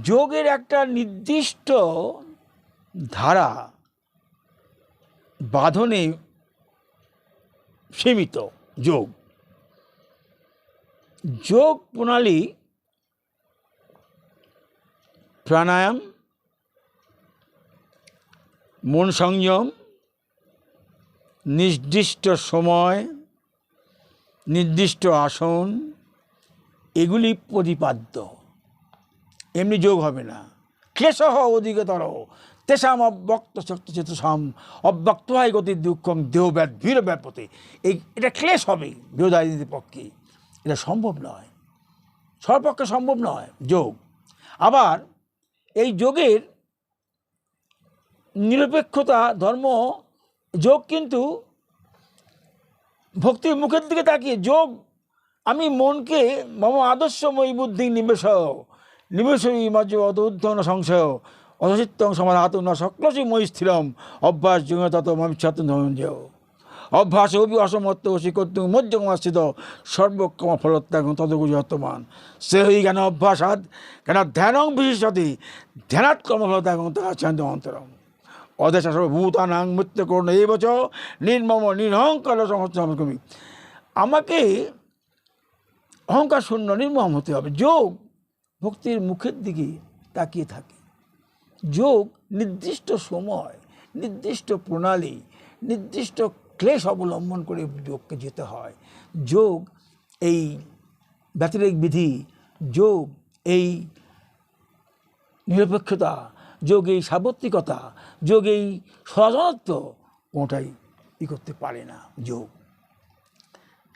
যোগের একটা নির্দিষ্ট ধারা বাঁধনে সীমিত। যোগ প্রণালী প্রাণায়াম, মন সংযম, নির্দিষ্ট সময়, নির্দিষ্ট আসন, এগুলি প্রতিপাদ্য। এমনি যোগ হবে না। ক্লেশহ অধিকতর তেষাম অব্যক্ত শক্ত চেতসাম অব্যক্ত হয় গতির দুঃখম দেহব্যাধ ভীর ব্যাপতে। এটা ক্লেশ হবে বিরোধানীতির পক্ষে, এটা সম্ভব নয়, সর্বপক্ষে সম্ভব নয় যোগ। আবার এই যোগের নিরপেক্ষতা ধর্ম, যোগ কিন্তু ভক্তির মুখের দিকে তাকিয়ে যোগ, আমি মনকে মম আদর্শময়ী বুদ্ধি নিবেশই মজ্জ অদুদ্ধন সংশয় অধচিত্তং সমাধাত ন সকলসি মই স্থিরম অভ্যাস যোগ তত মমিচ্ছাত ধনঞ্জয় অভ্যাস অভি অসমর্থ শিকর্তু মজ্জমাশ্রিত সর্বকর্ম ফলত্যাগ তদগুজত্তমান সেই জ্ঞান অভ্যাসাদ জ্ঞান ধ্যানং বিশিষতি ধ্যানাৎ কর্মফলত্যাগ তাচ্ছান্ত অন্তরম অদেশ সর্বভূতানাং মৃত্যুকর্ণ এই বছর নির্মম নিরহংকার সমস্ত কবি। আমাকে অহংকার শূন্য নির্মম হতে হবে। যোগ ভক্তির মুখের দিকে তাকিয়ে থাকে। যোগ নির্দিষ্ট সময়, নির্দিষ্ট প্রণালী, নির্দিষ্ট ক্লেশ অবলম্বন করে যোগকে যেতে হয়। যোগ এই ব্যতিরেক বিধি, যোগ এই নিরপেক্ষতা, যোগ এই সার্বত্রিকতা, যোগ এই সচেতনত্ব কোনোটাই করতে পারে না যোগ।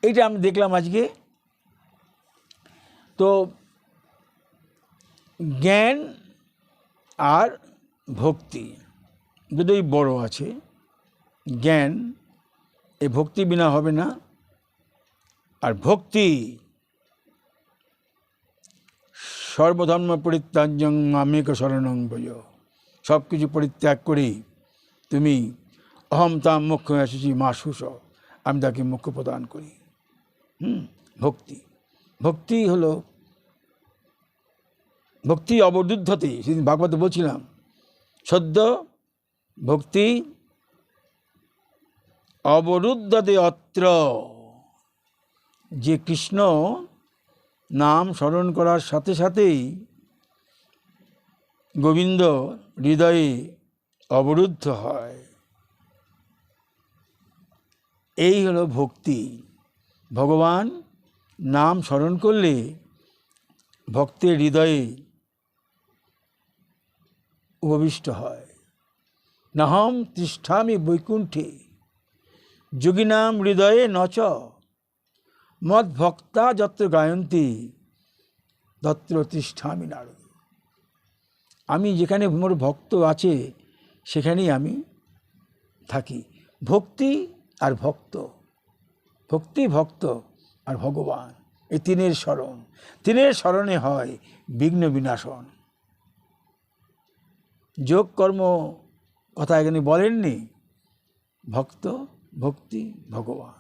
এইটা আমি দেখলাম আজকে। তো জ্ঞান আর ভক্তি দুটোই বড় আছে। জ্ঞান এই ভক্তি বিনা হবে না। আর ভক্তি সর্বধর্ম পরিত্যাজ্যং মামেক শরণং ভজ, সব কিছু পরিত্যাগ করে তুমি অহম তাম মোক্ষ আসিছি মা সুস, আমি তাকে মোক্ষ প্রদান করি। ভক্তি হলো ভক্তি অবরুদ্ধতে, সেদিন ভাগবতে বলছিলাম, সদ্য ভক্তি অবরুদ্ধতে অত্র। যে কৃষ্ণ নাম স্মরণ করার সাথে সাথেই গোবিন্দ হৃদয়ে অবরুদ্ধ হয়, এই হলো ভক্তি। ভগবান নাম স্মরণ করলে ভক্তের হৃদয়ে উপবিষ্ট হয়। নাহম তিষ্ঠামি বৈকুণ্ঠে যোগিনাম হৃদয়ে নচ মদ ভক্তা যত্র গায়ন্তী তত্র তিষ্ঠামি নারদ। আমি যেখানে মোর ভক্ত আছে সেখানেই আমি থাকি। ভক্তি আর ভক্ত, ভক্তি ভক্ত আর ভগবান, এই তিনের স্মরণ, তিনের স্মরণে হয় বিঘ্ন বিনাশন। যোগ কর্ম কথা এখানে বলেননি, ভক্ত ভক্তি ভগবান,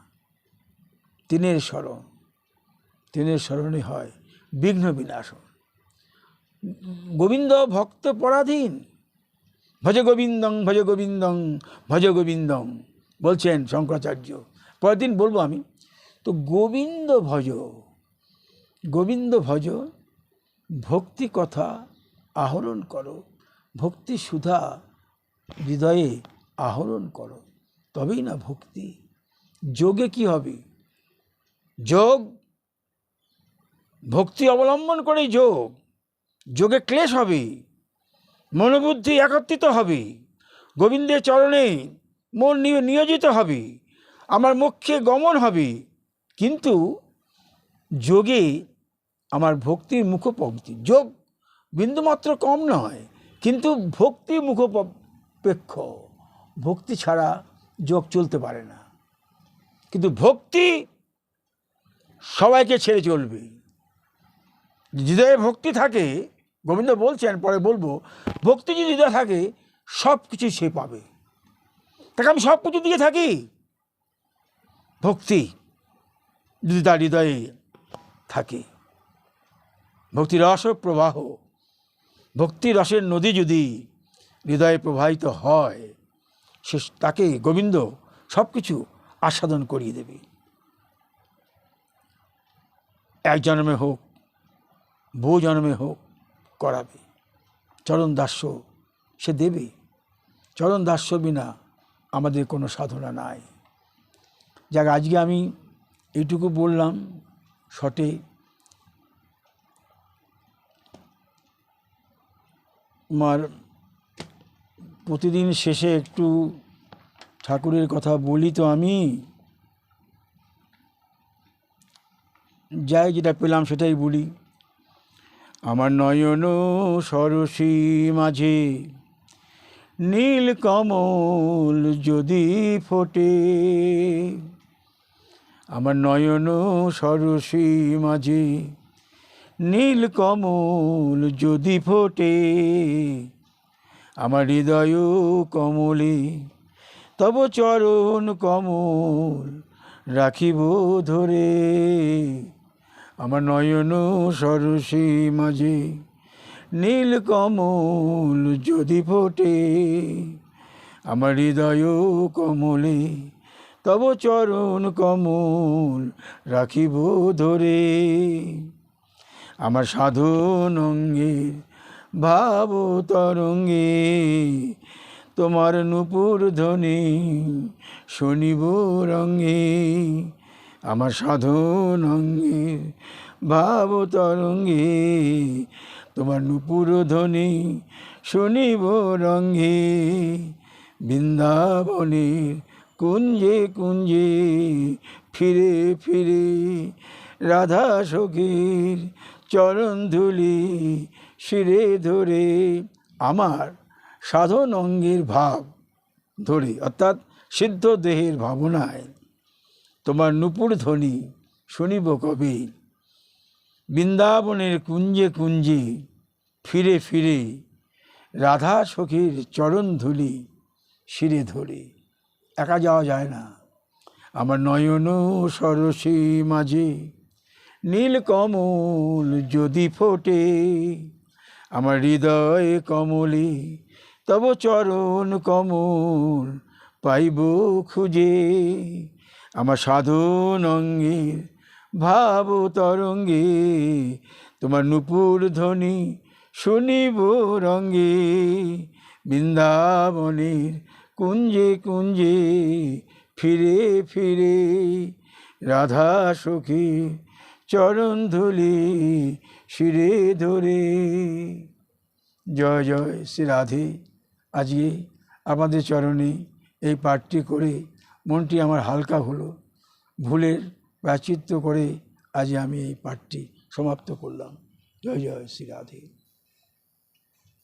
তিনের স্মরণ, তিনের স্মরণে হয় বিঘ্ন বিনাশন। গোবিন্দ ভক্ত পরাধীন, ভজ গোবিন্দং ভজ গোবিন্দং ভজ গোবিন্দং বলছেন শঙ্করাচার্য। পরের দিন বলবো আমি। তো গোবিন্দ ভজ, গোবিন্দ ভজ, ভক্তি কথা আহরণ করো, ভক্তি সুধা হৃদয়ে আহরণ করো, তবেই না ভক্তি। যোগে কি হবে? যোগ ভক্তি অবলম্বন করে যোগে ক্লেশ হবে, মনোবুদ্ধি একত্রিত হবে, গোবিন্দের চরণে মন নিয়োজিত হবে, আমার মোক্ষে গমন হবে, কিন্তু যোগে আমার ভক্তির মুখপঙ্ক্তি, যোগ বিন্দুমাত্র কম নয়, কিন্তু ভক্তি মুখপেক্ষ। ভক্তি ছাড়া যোগ চলতে পারে না, কিন্তু ভক্তি সবাইকে ছেড়ে চলবে। হৃদয়ে ভক্তি থাকে, গোবিন্দ বলছেন, পরে বলবো, ভক্তি যদি হৃদয়ে থাকে সব কিছুই সে পাবে। তাকে আমি সব কিছু দিয়ে থাকি। ভক্তি যদি তার হৃদয়ে থাকে, ভক্তি রস প্রবাহ, ভক্তি রসের নদী যদি হৃদয়ে প্রবাহিত হয়, সে তাকে গোবিন্দ সব কিছু আস্বাদন করিয়ে দেবে। এক জন্মে হোক, বহু জন্মে হোক, করাবে। চরণ দাস্য সে দেবে। চরণ দাস্য বিনা আমাদের কোনো সাধনা নাই। যাক, আজকে আমি এইটুকু বললাম শর্টে। আমার প্রতিদিন শেষে একটু ঠাকুরের কথা বলি, তো আমি যাই, যেটা পেলাম সেটাই বলি। আমার নয়ন সরসী মাঝে নীল কমল যদি ফোটে, আমার নয়ন সরসী মাঝে নীল কমল যদি ফোটে, আমার হৃদয় কমলে তব চরণ কমল রাখিব ধরে। আমার নয়ন সরসী মাঝে নীল কমল যদি ফোটে, আমার হৃদয় কমলে তব চরণ কমল রাখিব ধরে। আমার সাধন অঙ্গের ভাব তরঙ্গে তোমার নূপুর ধ্বনি শুনিব রঙ্গে। আমার সাধন অঙ্গের ভাব তরঙ্গে তোমার নূপুর ধ্বনি শুনিব রঙ্গে। বৃন্দাবনের কুঞ্জে কুঞ্জে ফিরে ফিরে রাধা সখীর চরণ ধুলি শিরে ধরে। আমার সাধন অঙ্গের ভাব ধরে, অর্থাৎ সিদ্ধ দেহের ভাবনায় তোমার নূপুর ধ্বনি শুনিব কবে। বৃন্দাবনের কুঞ্জে কুঞ্জে ফিরে ফিরে রাধা সখীর চরণ ধুলি শিরে ধরে। একা যাওয়া যায় না। আমার নয়ন সরসী মাঝে নীল কমল যদি ফোটে, আমার হৃদয় কমলে তব চরণ কমল পাইব খুঁজে। আমার সাধন অঙ্গের ভাব তরঙ্গে তোমার নূপুর ধ্বনি শুনিব রঙ্গে। বৃন্দাবনের কুঞ্জে কুঞ্জে ফিরে ফিরে রাধা সখী চরণ ধুলি শিরে ধরে। জয় জয় শ্রী রাধে। আজকে আমাদের চরণে এই পাঠটি করে মনটি আমার হালকা হলো। ভুলের প্রায়শ্চিত্ত করে আজ আমি এই পাঠটি সমাপ্ত করলাম। জয় জয় শ্রী রাধে।